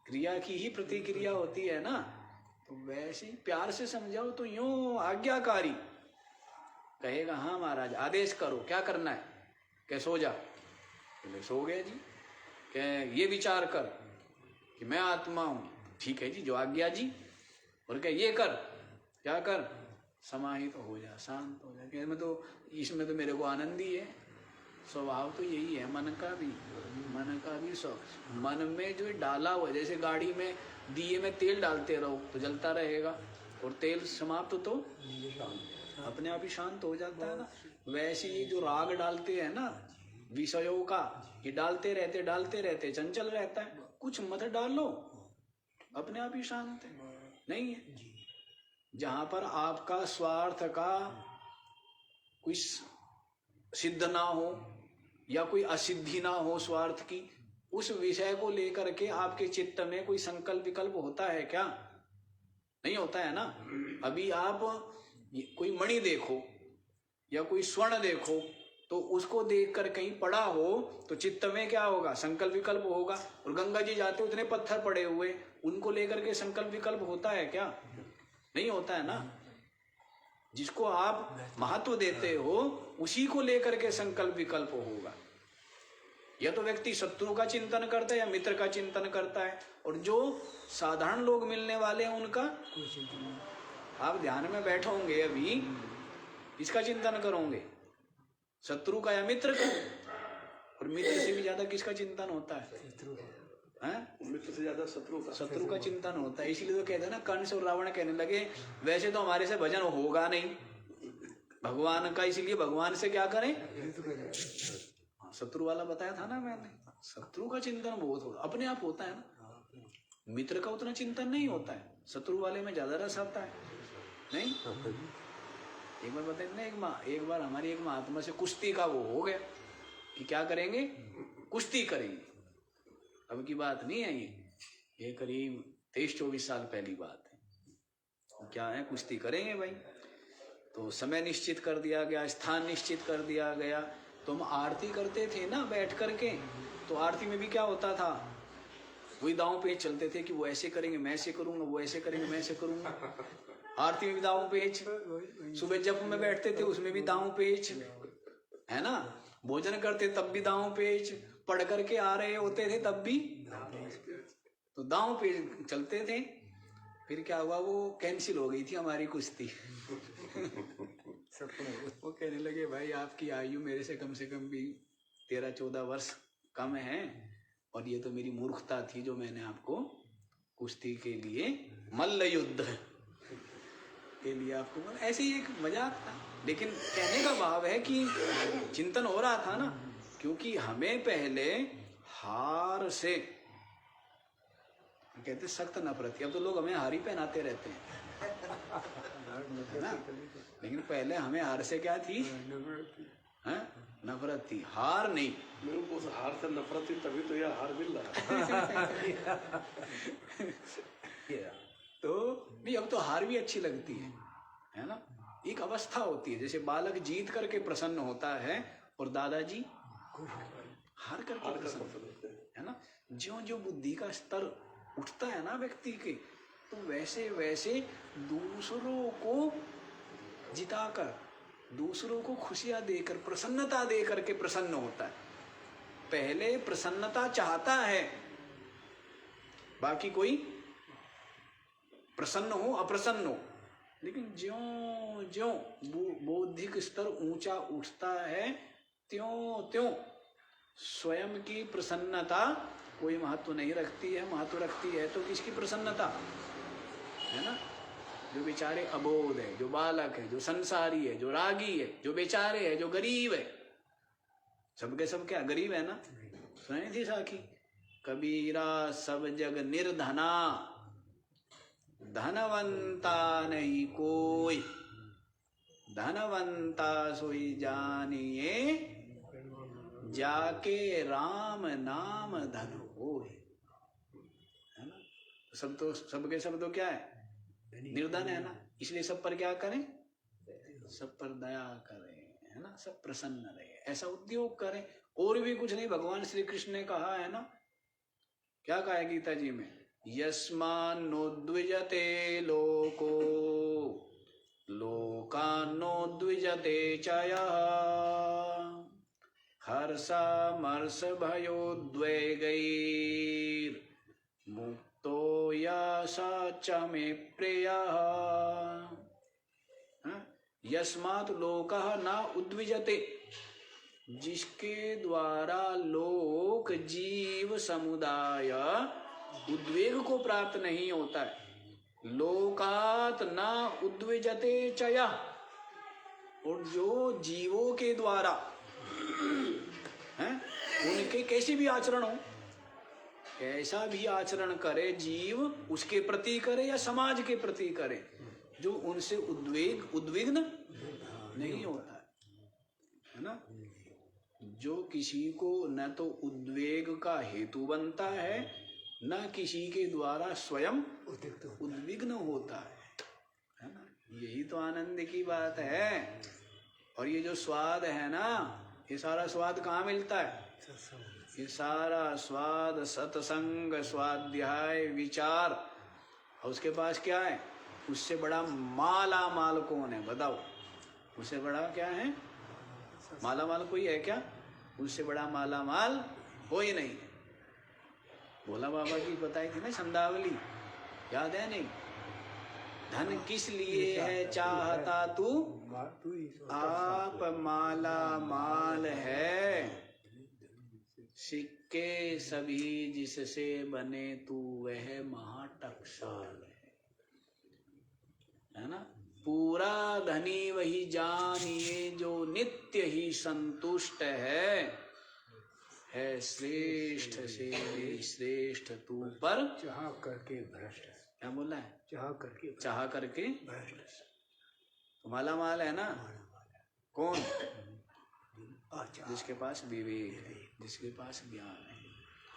क्रिया की ही प्रतिक्रिया होती है ना। तो वैसे ही प्यार से समझाओ तो यूं आज्ञाकारी कहेगा, हाँ महाराज आदेश करो, क्या करना है? कह सो जा। बोले सो गए जी। कह ये विचार कर कि मैं आत्मा हूँ, ठीक है जी, जो आज्ञा जी। और क्या ये कर, क्या कर? समाहित तो हो जा, शांत हो जा। इसमें तो मेरे को आनंद ही है। स्वभाव तो यही है मन का भी मन में जो डाला हुआ, जैसे गाड़ी में दिए में तेल डालते रहो तो जलता रहेगा, और तेल समाप्त तो अपने आप ही शांत हो जाता है ना। वैसे ही जो राग डालते हैं ना विषयों का, ये डालते रहते चंचल रहता है। कुछ मत डालो, अपने आप ही शांत है। नहीं है, जहां पर आपका स्वार्थ का कोई सिद्ध ना हो या कोई असिद्धि ना हो स्वार्थ की, उस विषय को लेकर के आपके चित्त में कोई संकल्प विकल्प होता है क्या? नहीं होता है ना। अभी आप कोई मणि देखो या कोई स्वर्ण देखो, तो उसको देखकर कहीं पड़ा हो तो चित्त में क्या होगा, संकल्प विकल्प होगा। और गंगा जी जाते उतने पत्थर पड़े हुए, उनको लेकर के संकल्प विकल्प होता है क्या? नहीं होता है ना। जिसको आप महत्व देते हो उसी को लेकर के संकल्प विकल्प होगा। या तो व्यक्ति शत्रु का चिंतन करता है या मित्र का चिंतन करता है। और जो साधारण लोग मिलने वाले हैं उनका, आप ध्यान में बैठोगे अभी, किसका चिंतन करोगे, शत्रु का या मित्र का? और मित्र से भी ज्यादा किसका चिंतन होता है? मित्र से ज्यादा शत्रु का चिंतन होता है। इसीलिए तो कहते हैं ना, कंस और रावण कहने लगे वैसे तो हमारे से भजन होगा नहीं भगवान का, इसीलिए भगवान से क्या करें, शत्रु वाला बताया था ना मैंने। शत्रु का चिंतन बहुत होता, अपने आप होता है ना। मित्र का उतना चिंतन नहीं होता है, शत्रु वाले में ज्यादा रस आता है। नहीं, एक बार बताए ना, एक बार हमारी एक महात्मा से कुश्ती का वो हो गया कि क्या करेंगे, कुश्ती करेंगे। अब की बात नहीं है ये करीब 23-24 साल पहली बात है। क्या है, कुश्ती करेंगे भाई। तो समय निश्चित कर दिया गया, स्थान निश्चित कर दिया गया। तो हम आरती करते थे ना बैठ करके, तो आरती में भी क्या होता था, वही दांव पेच चलते थे कि वो ऐसे करेंगे मैं ऐसे करूंगा, वो ऐसे करेंगे मैं ऐसे करूंगा। आरती में भी दांव पेच, सुबह जब में बैठते थे उसमें भी दांव पेच, है ना। भोजन करते तब भी दांव पेच, पढ़ करके आ रहे होते थे तब भी तो दांव पेच चलते थे। फिर क्या हुआ, वो कैंसिल हो गई थी हमारी कुश्ती। वो कहने लगे भाई आपकी आयु मेरे से कम भी 13-14 वर्ष कम है, और ये तो मेरी मूर्खता थी जो मैंने आपको कुश्ती के लिए, मल्ल युद्ध के लिए आपको, ऐसे ही एक मजाक था। लेकिन कहने का भाव है कि चिंतन हो रहा था ना, क्योंकि हमें पहले हार से कहते सख्त नफरत थी। अब तो लोग हमें हार ही पहनाते रहते हैं, है ना। लेकिन पहले हमें हार से क्या थी, नफरत थी, हार नहीं। मेरे को उस हार से नफरत थी, तभी तो यह हार मिल रहा है। तो नहीं, अब तो हार भी अच्छी लगती है ना। एक अवस्था होती है, जैसे बालक जीत करके प्रसन्न होता है और दादाजी हार करके प्रसन्न होते हैं, है ना। ज्यों ज्यों बुद्धि का स्तर उठता है ना व्यक्ति के, तो वैसे वैसे दूसरों को जिताकर, दूसरों को खुशियां देकर, प्रसन्नता देकर के प्रसन्न होता है। पहले प्रसन्नता चाहता है, बाकी कोई प्रसन्न हो अप्रसन्न हो, लेकिन ज्यों ज्यों बौद्धिक स्तर ऊंचा उठता है त्यों त्यों स्वयं की प्रसन्नता कोई महत्व नहीं रखती है। महत्व रखती है तो किसकी प्रसन्नता, है ना। जो बेचारे अबोध है, जो बालक है, जो संसारी है, जो रागी है, जो बेचारे है, जो गरीब है, सबके सब क्या गरीब है ना। सुनी थी साखी, कबीरा सब जग निर्धना, धनवंता नहीं कोई, धनवंता सोई जानिए, जाके राम नाम धन होए, है ना। सब तो सबके सब तो क्या है, निर्धन है ना। इसलिए सब पर क्या करें, सब पर दया करें, है ना। सब प्रसन्न रहे, ऐसा उद्योग करें, और भी कुछ नहीं। भगवान श्री कृष्ण ने कहा है ना, क्या कहा है गीता जी में, यस्मान्नोद्विजते लोको लोकान्नोद्विजते च यः हर्षामर्ष भयोद्वेगैर्मुक्तो यः च मे प्रियः। यस्मात् लोकः न उद्विजते, जिसके द्वारा लोक जीव समुदाय उद्वेग को प्राप्त नहीं होता है। लोकात न उद्विजते चया, और जो जीवों के द्वारा हैं, उनके कैसे भी आचरण हो, कैसा भी आचरण करे जीव, उसके प्रति करे या समाज के प्रति करे, जो उनसे उद्विग्न नहीं होता है ना। जो किसी को न तो उद्वेग का हेतु बनता है, न किसी के द्वारा स्वयं उद्विग्न होता है ना। यही तो आनंद की बात है। और ये जो स्वाद है ना, ये सारा स्वाद कहाँ मिलता है? ये सारा स्वाद सत्संग, स्वाध्याय, विचार। और उसके पास क्या है? उससे बड़ा माला माल कौन है बताओ? उससे बड़ा क्या है? माला माल कोई है क्या? उससे बड़ा माला माल कोई नहीं है। भोला बाबा की बताई थी ना शब्दावली, याद है नहीं? धन किस लिए है चाहता तू, आप माला माल है। सिक्के सभी जिससे बने तू वह महाटकसाल है ना। पूरा धनी वही जानिए जो नित्य ही संतुष्ट है श्रेष्ठ से भी श्रेष्ठ तू पर चाह करके भ्रष्ट। क्या बोला है? चाह करके भ्रष्ट। तो माला माल है ना कौन? जिसके पास विवेक है, जिसके पास ज्ञान है।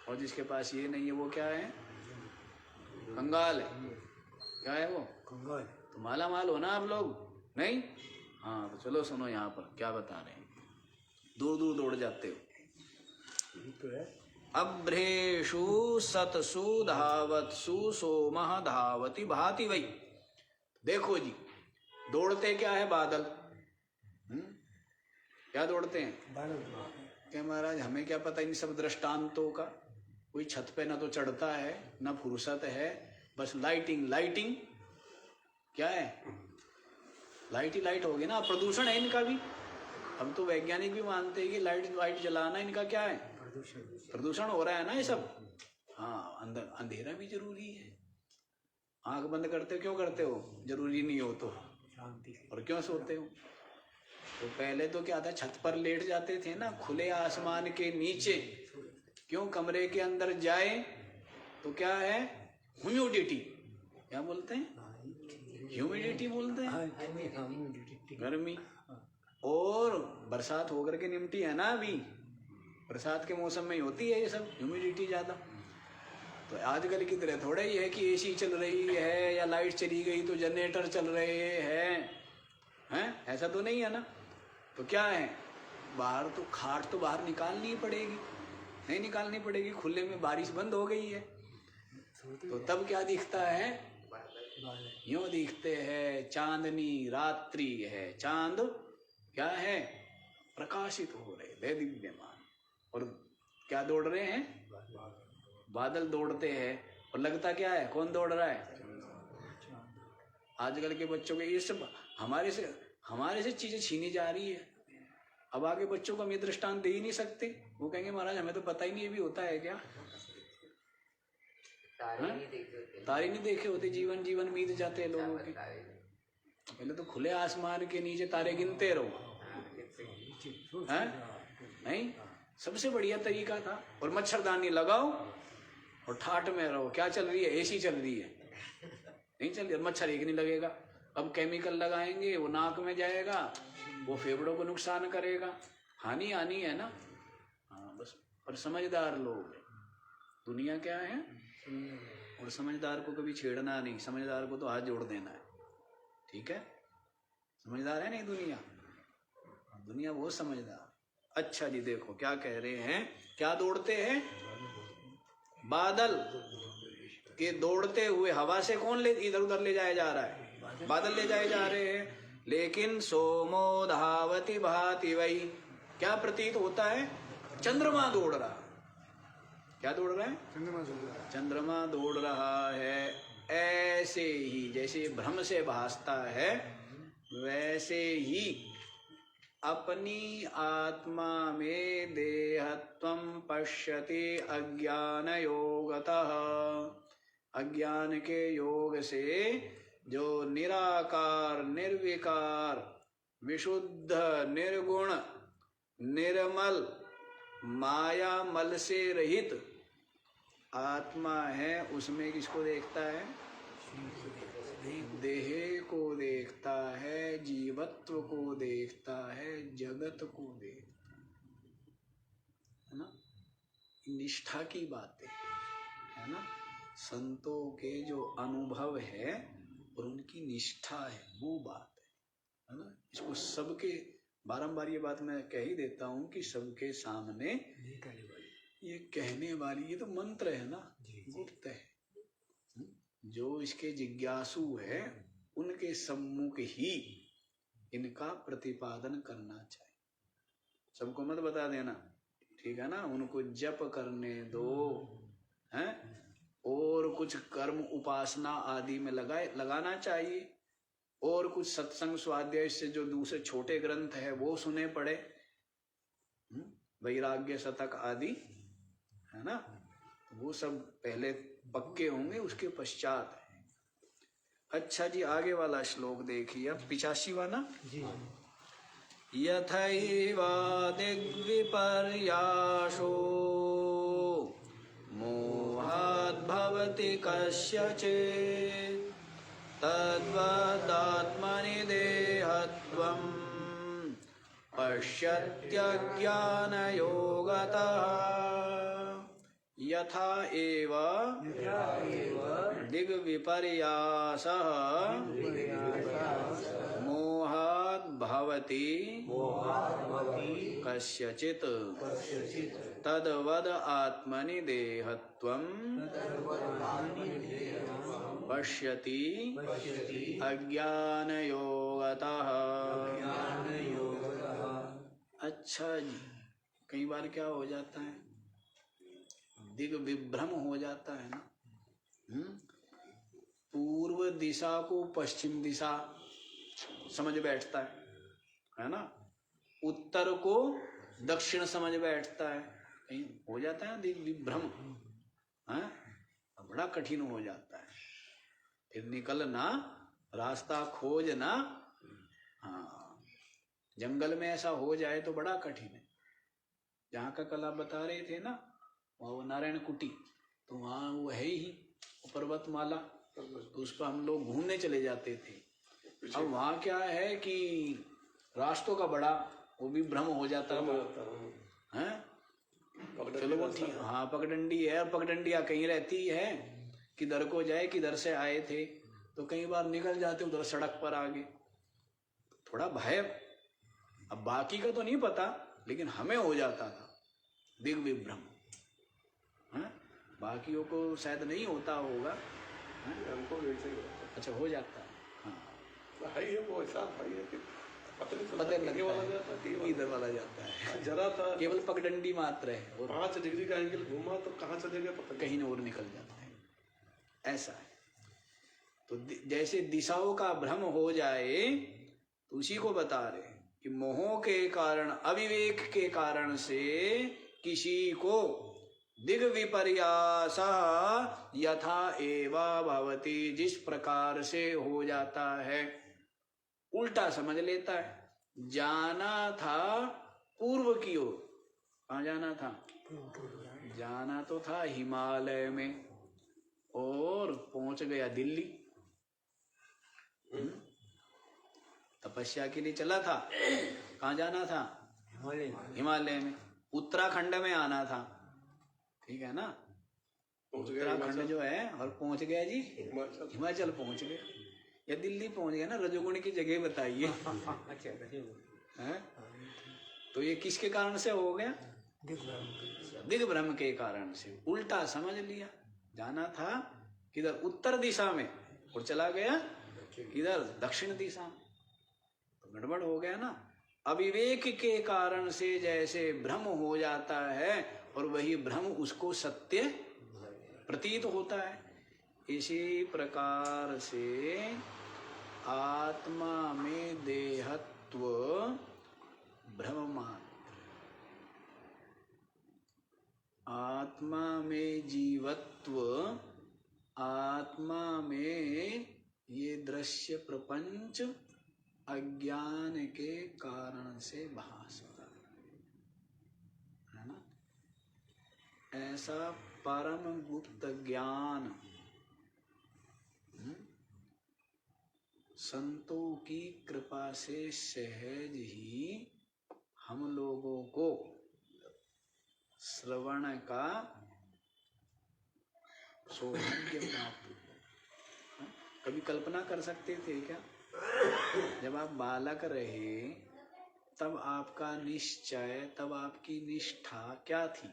और जिसके पास ये नहीं है वो क्या है? कंगाल है। क्या है वो? कंगाल। तो माला माल हो ना आप लोग? नहीं? हाँ तो चलो सुनो यहाँ पर क्या बता रहे हैं। दूर दूर दौड़ जाते हो। तो है अभ्रेषु सतसु धावत्सु सोमः धावति भाति वही। देखो जी, दौड़ते क्या है? बादल। क्या दौड़ते हैं? क्या महाराज हमें क्या पता इन सब दृष्टांतों का? कोई छत पे ना तो चढ़ता है ना फुर्सत है, बस लाइटिंग लाइटिंग। क्या है? लाइट ही लाइट होगी ना। प्रदूषण है इनका भी। हम तो वैज्ञानिक भी मानते हैं कि लाइट जलाना इनका क्या है? प्रदूषण हो रहा है ना ये सब। हाँ, अंदर अंधेरा भी जरूरी है। आंख बंद करते हो क्यों करते हो? जरूरी नहीं हो तो। और क्यों सोते हो? तो पहले तो क्या था, छत पर लेट जाते थे ना खुले आसमान के नीचे। क्यों? कमरे के अंदर जाए तो क्या है? ह्यूमिडिटी। क्या बोलते हैं? ह्यूमिडिटी बोलते हैं, गर्मी। और बरसात होकर के निमटी है ना अभी, बरसात के मौसम में ही होती है ये सब ह्यूमिडिटी ज़्यादा। तो आजकल की तरह थोड़ा ही है कि एसी चल रही है या लाइट चली गई तो जनरेटर चल रहे हैं, ऐसा तो नहीं है ना। तो क्या है, बाहर तो खाट तो बाहर निकालनी ही पड़ेगी, नहीं निकालनी पड़ेगी। खुले में बारिश बंद हो गई है तो तब क्या दिखता है? यूं दिखते हैं, चांदनी रात्रि है, चांद क्या है? प्रकाशित हो रहे, दिव्यमान। और क्या दौड़ रहे हैं? बादल दौड़ते हैं। और लगता क्या है? कौन दौड़ रहा है? आजकल के बच्चों के ये सब हमारे से चीजें छीनी जा रही है। अब आगे बच्चों को हम ये दृष्टांत दे ही नहीं सकते। वो कहेंगे महाराज हमें तो पता ही नहीं ये भी होता है क्या? तारे नहीं देखे होते, जीवन बीत जाते हैं लोगों के। पहले तो खुले आसमान के नीचे तारे गिनते रहो, हैं? नहीं, सबसे बढ़िया तरीका था। और मच्छरदानी लगाओ और ठाठ में रहो। क्या चल रही है? एसी चल रही है, नहीं चल रही, मच्छर एक नहीं लगेगा। अब केमिकल लगाएंगे, वो नाक में जाएगा, वो फेफड़ों को नुकसान करेगा, हानि है ना। हाँ बस। और समझदार लोग, दुनिया क्या है? और समझदार को कभी छेड़ना नहीं, समझदार को तो हाथ जोड़ देना है, ठीक है? समझदार है नहीं दुनिया, दुनिया बहुत समझदार। अच्छा जी देखो क्या कह रहे हैं, क्या दौड़ते हैं? बादल के दौड़ते हुए हवा से कौन इधर उधर ले जाया जा रहा है? बादल ले जाए जा रहे हैं। लेकिन सोमो धावति भाति वही, क्या प्रतीत होता है? चंद्रमा दौड़ रहा। क्या दौड़ रहा है? चंद्रमा दौड़ रहा है। ऐसे ही जैसे भ्रम से भासता है वैसे ही अपनी आत्मा में देहत्वं पश्यति अज्ञान योगतः। अज्ञान के योग से जो निराकार निर्विकार विशुद्ध निर्गुण निर्मल माया मल से रहित आत्मा है, उसमें किसको देखता है? देह को देखता है, जीवत्व को देखता है, जगत को देखता है ना। निष्ठा की बातें है ना, संतों के जो अनुभव है और उनकी निष्ठा है वो बात है ना। इसको सबके बारंबार ये बात मैं कह ही देता हूं कि सबके सामने ये कहने वाली ये कहने वाली, ये तो मंत्र है ना, गुप्त है। जो इसके जिज्ञासु है उनके सम्मुख ही इनका प्रतिपादन करना चाहिए। सबको मत बता देना, ठीक है ना। उनको जप करने दो, हैं, और कुछ कर्म उपासना आदि में लगाना चाहिए, और कुछ सत्संग स्वाध्याय से जो दूसरे छोटे ग्रंथ है वो सुने पड़े, वैराग्य शतक आदि, है ना। वो सब पहले पक्के होंगे, उसके पश्चात। अच्छा जी, आगे वाला श्लोक देखिए अब, 85 वाला। यथैवा दिग्विपर्यासो मोहाद्भवति कस्यचित् तद्वदात्मनि देहत्वं पश्यत्यज्ञानयोगतः। यथा एव दिग्विपर्यासः मोहात् भवति कस्यचित् तद्वद आत्मनि देहत्वं पश्यति अज्ञानयोगतः। अच्छा जी, कई बार क्या हो जाता है, दिग विभ्रम हो जाता है ना। पूर्व दिशा को पश्चिम दिशा समझ बैठता है ना। उत्तर को दक्षिण समझ बैठता है, कहीं हो जाता है दिग विभ्रम, है, बड़ा कठिन हो जाता है। फिर निकलना, रास्ता खोजना, हाँ, जंगल में ऐसा हो जाए तो बड़ा कठिन है। जहाँ का कल आप बता रहे थे ना, वो नारायण कुटी, तो वहाँ वो है ही पर्वतमाला, तो उस पर हम लोग घूमने चले जाते थे। अब वहाँ क्या है कि रास्तों का बड़ा वो भी भ्रम हो जाता है, चलो वो ठीक, हाँ, पगडंडी है, पगडंडियाँ कहीं रहती है, किधर को जाए, किधर से आए थे, तो कई बार निकल जाते उधर सड़क पर आगे, थोड़ा भय। अब बाकी का तो नहीं पता, लेकिन हमें हो जाता था दिग विभ्रम, बाकियों को शायद नहीं होता होगा, हमको वैसे ही होता है। अच्छा, हो जाता है, हाँ, है वो ऐसा भाई है कि पता नहीं इधर वाला जाता है, जरा था केवल पगडंडी मात्र है, और 5 डिग्री का एंगल घूमा तो कहाँ चले गए पता नहीं, कहीं और निकल जाता है, ऐसा है। तो जैसे दिशाओं का भ्रम हो जाए, तो उसी को बता रहे कि मोह के कारण, अविवेक के कारण से किसी को दिग विपर्यास यथा एवा भवति, जिस प्रकार से हो जाता है, उल्टा समझ लेता है। जाना था पूर्व की ओर, कहाँ जाना था, जाना तो था हिमालय में, और पहुंच गया दिल्ली। तपस्या के लिए चला था, कहाँ जाना था, हिमालय में। उत्तराखंड में आना था, ठीक है ना, उत्तराखंड जो है, और पहुंच गया जी हिमाचल पहुंच गया, या दिल्ली पहुंच गया ना। रजोगुण की जगह बताइए। अच्छा, तो ये किसके कारण से हो गया, दिग भ्रम के कारण से, उल्टा समझ लिया। जाना था किधर, उत्तर दिशा में, और चला गया किधर, दक्षिण दिशा में, तो गड़बड़ हो गया ना। अविवेक के कारण से जैसे भ्रम हो जाता है, और वही भ्रम उसको सत्य प्रतीत होता है, इसी प्रकार से आत्मा में देहत्व भ्रम मात्र, आत्मा में जीवत्व, आत्मा में ये दृश्य प्रपंच अज्ञान के कारण से भास होता है ना। ऐसा परम गुप्त ज्ञान संतों की कृपा से सहज ही हम लोगों को श्रवण का सौभाग्य प्राप्त हुआ। कभी कल्पना कर सकते थे क्या, जब आप बालक रहे तब आपका निश्चय, तब आपकी निष्ठा क्या थी?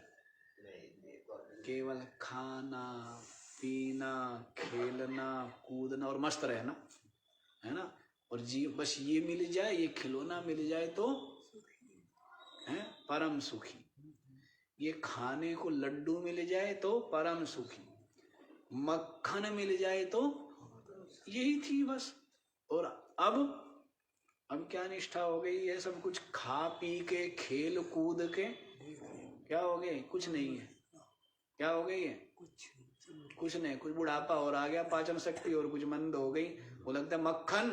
केवल खाना पीना, खेलना कूदना और मस्त रहना, है ना? और बस ये मिल जाए, ये खिलौना मिल जाए तो है परम सुखी। ये खाने को लड्डू मिल जाए तो परम सुखी, मक्खन मिल जाए तो, यही थी बस। और अब क्या निष्ठा हो गई है? सब कुछ खा पी के खेल कूद के क्या हो गए? कुछ नहीं है। क्या हो गई है? कुछ नहीं। कुछ बुढ़ापा और आ गया, पाचन शक्ति और कुछ मंद हो गई। वो लगता है मक्खन,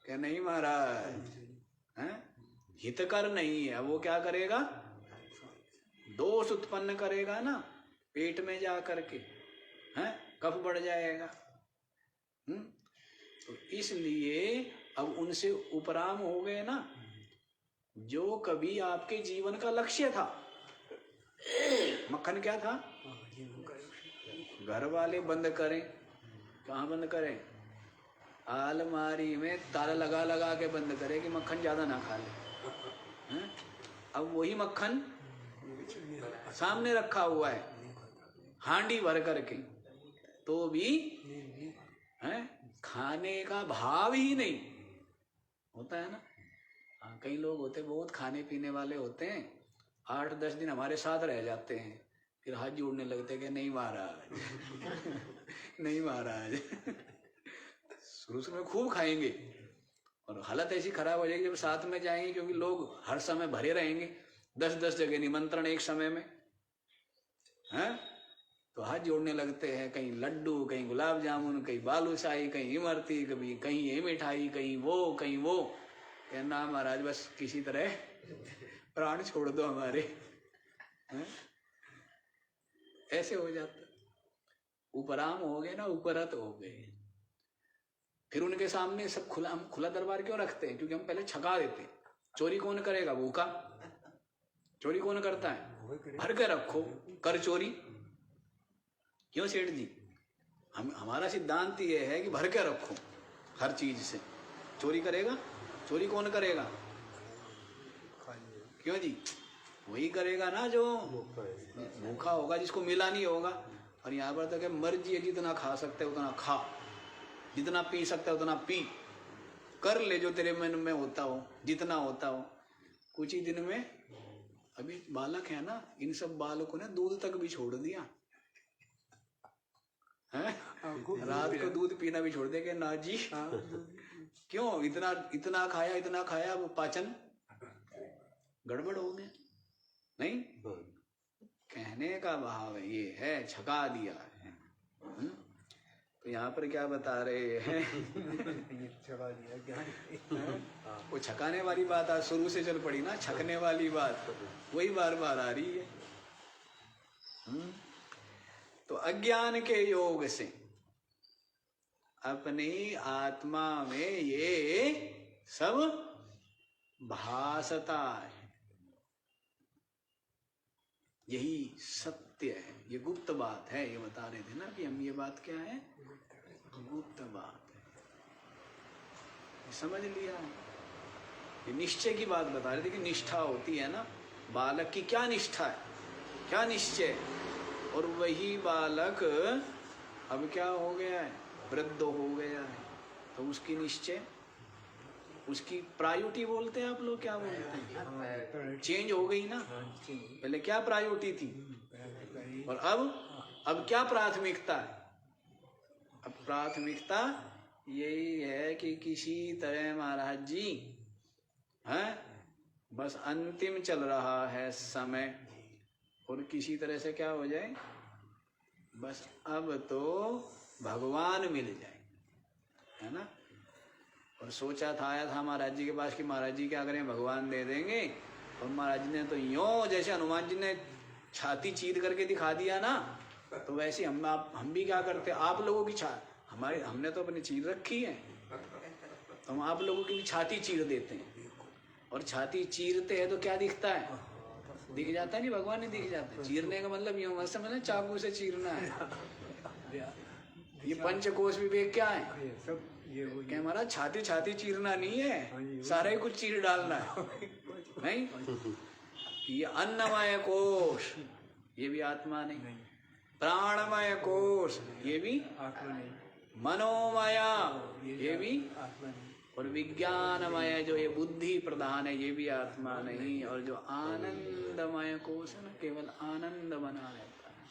क्या नहीं महाराज, हैं? हितकर नहीं है वो। क्या करेगा? दोष उत्पन्न करेगा ना पेट में जा करके, हैं? कफ बढ़ जाएगा। तो इसलिए अब उनसे उपराम हो गए ना, जो कभी आपके जीवन का लक्ष्य था। मक्खन क्या था? घर वाले बंद करें, कहाँ बंद करें? अलमारी में ताला लगा लगा के बंद करें कि मक्खन ज्यादा ना खा ले। अब वही मक्खन सामने रखा हुआ है हांडी भर करके, तो भी है खाने का भाव ही नहीं होता है ना। हाँ, कई लोग होते बहुत खाने पीने वाले होते हैं, 8-10 दिन हमारे साथ रह जाते हैं, फिर हाथ जोड़ने लगते कि नहीं महाराज नहीं महाराज। शुरू में खूब खाएंगे और हालत ऐसी खराब हो जाएगी जब साथ में जाएंगे, क्योंकि लोग हर समय भरे रहेंगे, 10-10 जगह निमंत्रण एक समय में, हैं? तो हाथ जोड़ने लगते हैं, कहीं लड्डू, कहीं गुलाब जामुन, कहीं बालूशाही, कहीं इमरती, कभी कहीं ये मिठाई, कहीं वो कहीं वो। कहना महाराज बस किसी तरह प्राण छोड़ दो हमारे, हैं? ऐसे हो जाता। उपराम हो गए ना, उपरत हो गए। फिर उनके सामने सब खुला दरबार क्यों रखते हैं? क्योंकि हम पहले छका देते हैं। चोरी कौन करेगा? भूखा। चोरी कौन करता है? भर के रखो, कर चोरी। क्यों सेठ जी? हमारा सिद्धांत ये है कि भर के रखो हर चीज से। चोरी करेगा? चोरी कौन करेगा? क्यों जी? वही करेगा ना जो भूखा होगा, जिसको मिला नहीं होगा। और यहाँ पर तो क्या मर्जी है, जितना खा सकते है उतना खा, जितना पी सकता है उतना पी, कर ले जो तेरे मन में होता हो, जितना होता हो। कुछ ही दिन में, अभी बालक है ना, इन सब बालकों ने दूध तक भी छोड़ दिया है? रात को दूध पीना भी छोड़ देंगे ना जी। क्यों? इतना खाया, वो पाचन गड़बड़ हो गया। नहीं, कहने का भाव ये है, छका दिया है। तो यहाँ पर क्या बता रहे हैं? वो छकाने वाली बात आज शुरू से चल पड़ी ना, छकने वाली बात वही बार बार आ रही है। तो अज्ञान के योग से अपनी आत्मा में ये सब भासता है, यही सत्य है। ये गुप्त बात है, ये बता रहे थे ना कि हम ये बात क्या है? गुप्त बात है। समझ लिया? ये निश्चय की बात बता रहे थे कि निष्ठा होती है ना, बालक की क्या निष्ठा है, क्या निश्चय। और वही बालक अब क्या हो गया है? वृद्ध हो गया है। तो उसकी निश्चय, उसकी प्रायोरिटी बोलते हैं आप लोग, क्या बोलते हैं? चेंज हो गई ना। पहले क्या प्रायोरिटी थी और अब क्या प्राथमिकता है? अब प्राथमिकता यही है कि किसी तरह महाराज जी हैं, बस अंतिम चल रहा है समय, और किसी तरह से क्या हो जाए, बस अब तो भगवान मिल जाए, है ना। और सोचा था, आया था महाराज जी के पास कि महाराज जी क्या करें, भगवान दे देंगे। और महाराज जी ने तो यूं, जैसे हनुमान जी ने छाती चीर करके दिखा दिया ना, तो वैसे हम भी क्या करते, आप लोगों की हमने तो अपनी चीर रखी है, तो हम आप लोगों की भी छाती चीर देते हैं। और छाती चीरते हैं तो क्या दिखता है? दिख जाता है नहीं, भगवान नहीं दिख जाता। चीरने का मतलब यूं मत समझना चाकू से चीरना है। ये पंचकोश विवेक क्या है? क्या हमारा छाती चीरना नहीं है, सारा ही कुछ चीर डालना है। नहीं, ये अन्नमय कोश ये भी आत्मा नहीं, प्राणमय कोश ये भी आत्मा नहीं, मनोमया ये भी, आत्मा नहीं, और विज्ञानमय जो ये बुद्धि प्रधान है ये भी आत्मा नहीं, और जो आनंदमय कोश है ना केवल आनंद बना रहता है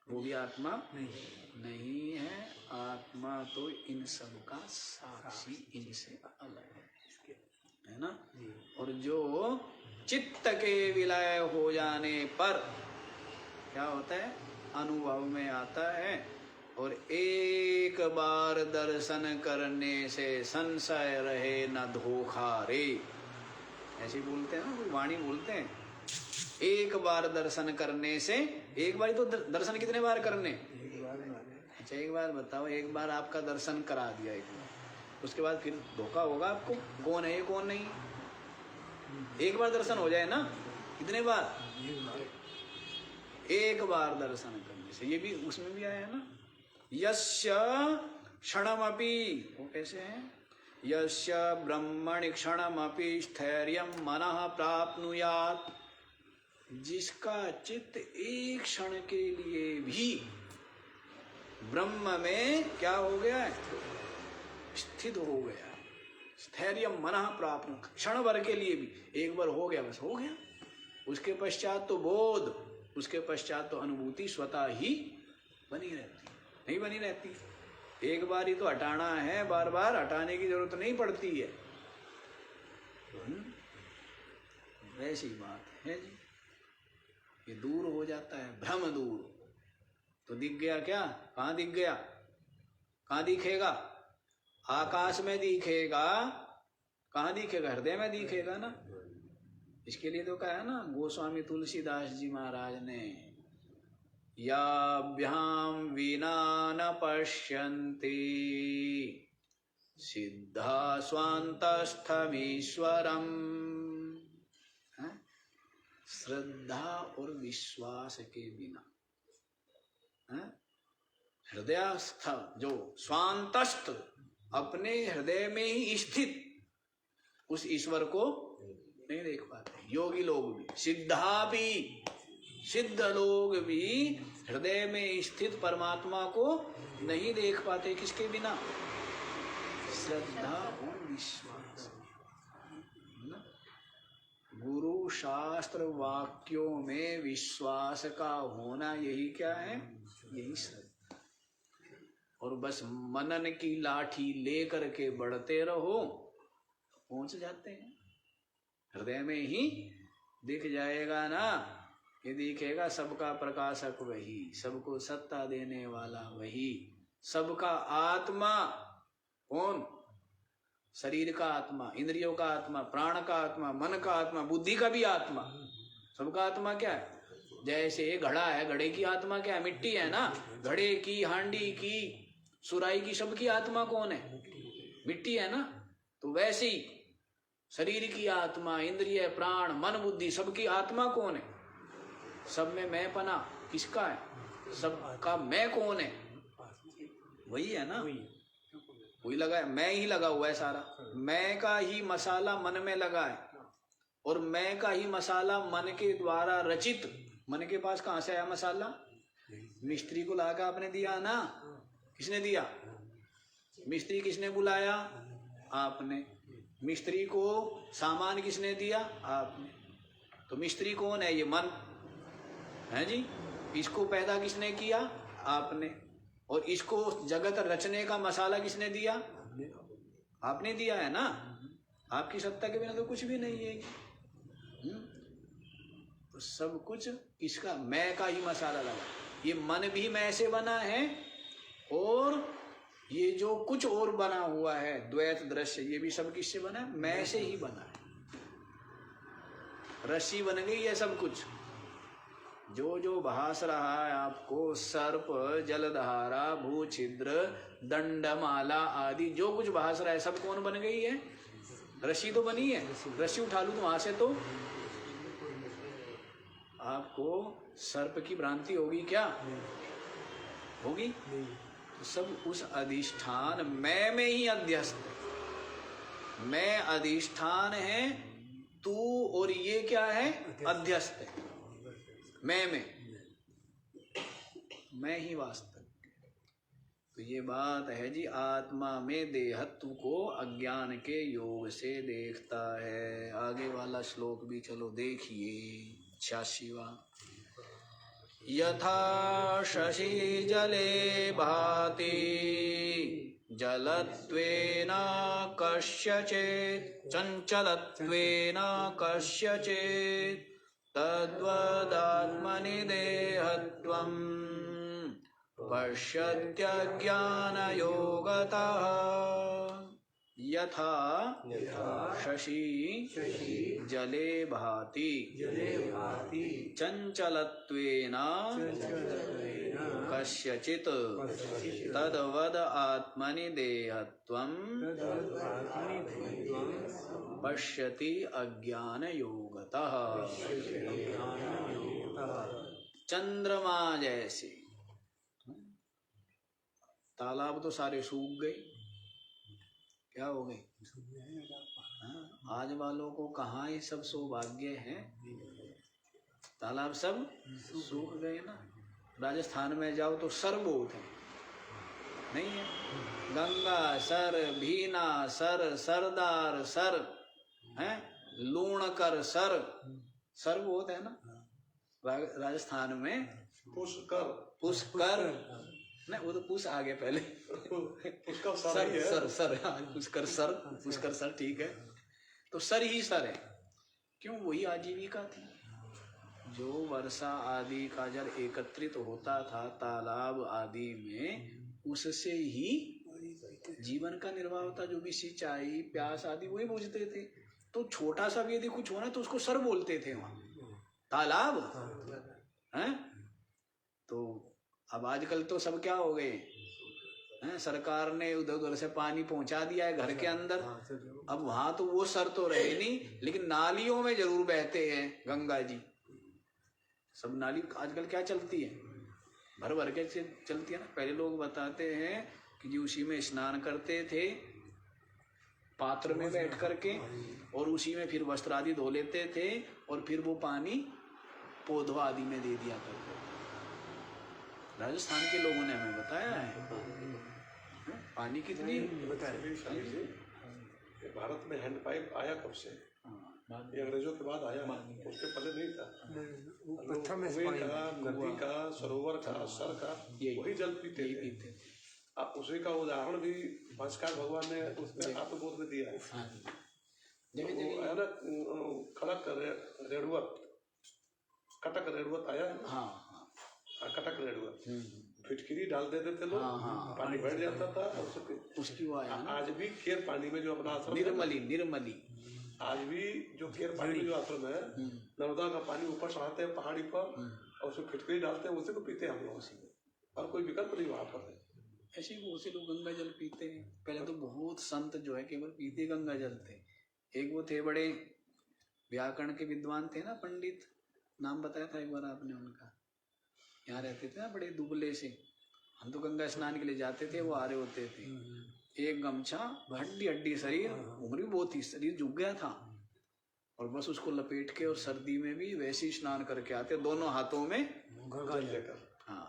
वो भी आत्मा नहीं है। आत्मा तो इन सब का साक्षी इनसे अलग है ना। और जो चित्त के विलय हो जाने पर क्या होता है, अनुभव में आता है, और एक बार दर्शन करने से संशय रहे न धोखा रे, ऐसे बोलते हैं ना, कोई वाणी बोलते हैं, एक बार दर्शन करने से। एक बार ही तो दर्शन कितने बार करने, अच्छा एक बार बताओ, एक बार आपका दर्शन करा दिया एक बार, उसके बाद फिर धोखा होगा आपको, कौन है ये कौन नहीं। एक बार दर्शन हो जाए ना, कितने बार, एक बार दर्शन करने से, ये भी उसमें भी आया है ना, यस्य क्षणमपि, वो कैसे है, यस्य ब्रह्मणि क्षणमपि स्थैर्यं मनः प्राप्नुयात्, जिसका चित्त एक क्षण के लिए भी ब्रह्म में क्या हो गया है, स्थित हो गया, स्थैर्यं मनः प्राप्नुयात्, क्षण भर के लिए भी एक बार हो गया, बस हो गया, उसके पश्चात तो बोध, उसके पश्चात तो अनुभूति स्वतः ही बनी रहती, नहीं बनी रहती। एक बार ही तो हटाना है, बार बार हटाने की जरूरत नहीं पड़ती है। वैसी बात है जी, ये दूर हो जाता है, भ्रम दूर तो दिख गया, क्या कहाँ दिख गया, कहाँ दिखेगा, आकाश में दिखेगा, कहाँ दिखेगा, हृदय में दिखेगा ना। इसके लिए तो कहा ना गोस्वामी तुलसीदास जी महाराज ने, याभ्याम विना न पश्यन्ति सिद्धा स्वान्तस्थमीश्वरम, श्रद्धा और विश्वास के बिना, हृदयस्थ जो स्वांतस्थ अपने हृदय में ही स्थित उस ईश्वर को नहीं देख पाते। योगी लोग भी, सिद्धा भी, सिद्ध लोग भी हृदय में स्थित परमात्मा को नहीं देख पाते, किसके बिना, श्रद्धा और विश्वास। गुरु शास्त्र वाक्यों में विश्वास का होना, यही क्या है, यही श्रद्धा। और बस मनन की लाठी लेकर के बढ़ते रहो, पहुंच जाते हैं, हृदय में ही दिख जाएगा ना, ये दिखेगा सबका प्रकाशक वही, सबको सत्ता देने वाला वही, सबका आत्मा कौन, शरीर का आत्मा, इंद्रियों का आत्मा, प्राण का आत्मा, मन का आत्मा, बुद्धि का भी आत्मा, सबका आत्मा क्या है। जैसे घड़ा है, घड़े की आत्मा क्या है, मिट्टी है ना, घड़े की, हांडी की, सुराई की, सबकी आत्मा कौन है, मिट्टी है ना। तो वैसे ही शरीर की आत्मा, इंद्रिय, प्राण, मन, बुद्धि, सबकी आत्मा कौन है, सब में मैं पना किसका है, सबका मैं कौन है, वही है ना, वही लगा है, मैं ही लगा हुआ है सारा, मैं का ही मसाला मन में लगा है, और मैं का ही मसाला मन के द्वारा रचित, मन के पास कहाँ से आया मसाला, मिस्त्री को लाकर आपने दिया ना, किसने दिया, मिस्त्री किसने बुलाया, आपने, मिस्त्री को सामान किसने दिया, आपने। तो मिस्त्री कौन है, ये मन है जी, इसको पैदा किसने किया, आपने, और इसको जगत रचने का मसाला किसने दिया, आपने दिया है ना। आपकी सत्ता के बिना तो कुछ भी नहीं है। तो सब कुछ इसका मैं का ही मसाला लगा। ये मन भी मैं से बना है, और ये जो कुछ और बना हुआ है द्वैत दृश्य, ये भी सब किससे बना है, मैं से ही बना है। रस्सी बन गई है सब कुछ, जो जो भास रहा है आपको, सर्प, जलधारा, भू छिद्र, दंडमाला आदि जो कुछ भास रहा है सब कौन बन गई है, रस्सी तो बनी है। रस्सी उठा लूं तो वहां से तो आपको सर्प की भ्रांति होगी क्या, होगी। तो सब उस अधिष्ठान मैं में ही अध्यस्त, मैं अधिष्ठान है तू और ये क्या है? अध्यस्त है। मैं ही वास्तव। तो ये बात है जी, आत्मा में देहत्व को अज्ञान के योग से देखता है। आगे वाला श्लोक भी चलो देखिए, 86वां। यथा शशि जले भाति जलत्वेन कस्यचित् चञ्चलत्वेन कस्यचित् तद्वदात्मनि देहत्वं पश्यत्यज्ञानयोगतः। यथा शशि जले भाति चंचलत्वेन कस्यचित् तद्वद आत्मनि देहत्वं पश्यति अज्ञानयोगतः। चंद्रमा जैसे। तालाब तो सारे सूख गए, क्या हो गए? आज वालों को कहाँ ये सब सौभाग्य है, तालाब सब सूख गए ना। राजस्थान में जाओ तो सर बहुत है, नहीं है? गंगा सर, भीना सर, सरदार सर, है लूणकर सर, सर बहुत है ना राजस्थान में। पुष्कर नहीं, वो तो पुष आ गया पहले। पुष्कर सर ठीक है। तो सर ही सर है, क्यों? वही आजीविका थी। जो वर्षा आदि का जल एकत्रित होता था तालाब आदि में, उससे ही जीवन का निर्वाह होता। जो भी सिंचाई प्यास आदि वही बुझते थे। तो छोटा सा भी यदि कुछ होना तो उसको सर बोलते थे वहां, तालाब है। तो अब आजकल तो सब क्या हो गए हैं, सरकार ने उधर उधर से पानी पहुंचा दिया है घर के अंदर। अब वहां तो वो सर तो रहे नहीं, लेकिन नालियों में जरूर बहते हैं गंगा जी। सब नाली आजकल क्या चलती है, भर भर के चलती है ना। पहले लोग बताते हैं कि जी उसी में स्नान करते थे पात्र में बैठ करके, और उसी में फिर वस्त्र आदि धो लेते थे, और फिर वो पानी पौधों आदि में दे दिया करते। राजस्थान के लोगों ने हमें बताया है। पानी कितनी भारत में हैंड पाइप आया कब से? ये अंग्रेजों के बाद आया, उसके पहले नहीं था। नदी का, सरोवर का, सर का वही जल पीते थे। अब उसी का उदाहरण भी भास्कर भगवान ने उसमें आत्मबोध में दिया है। खड़क रेणुवत, कटक रेणुवत आया है। कटक रेणुवत फिटकिरी डाल देते थे लोग, पानी बैठ जाता था। उसकी वो आया ना। आज भी खेर पानी में जो अपना आश्रम निर्मली आज भी जो खेर पानी में जो आश्रम है, नर्मदा का पानी ऊपर चढ़ाते हैं पहाड़ी पर, और उसमें फिटकिरी डालते हैं, उसी को पीते हैं हम लोग। और कोई विकल्प नहीं वहाँ पर है। ऐसे ही बहुत से लोग गंगा जल पीते हैं। पहले तो बहुत संत जो है केवल पीते गंगा जल थे। एक वो थे बड़े व्याकरण के विद्वान थे ना, पंडित, नाम बताया था एक बार आपने उनका। यहाँ रहते थे ना, बड़े दुबले से। हम तो गंगा स्नान के लिए जाते थे, वो आ रहे होते थे, एक गमछा, हड्डी हड्डी शरीर, उम्र भी बहुत ही, शरीर झुक गया था, और बस उसको लपेट के, और सर्दी में भी वैसे ही स्नान करके आते, दोनों हाथों में गंगा लेकर। हाँ,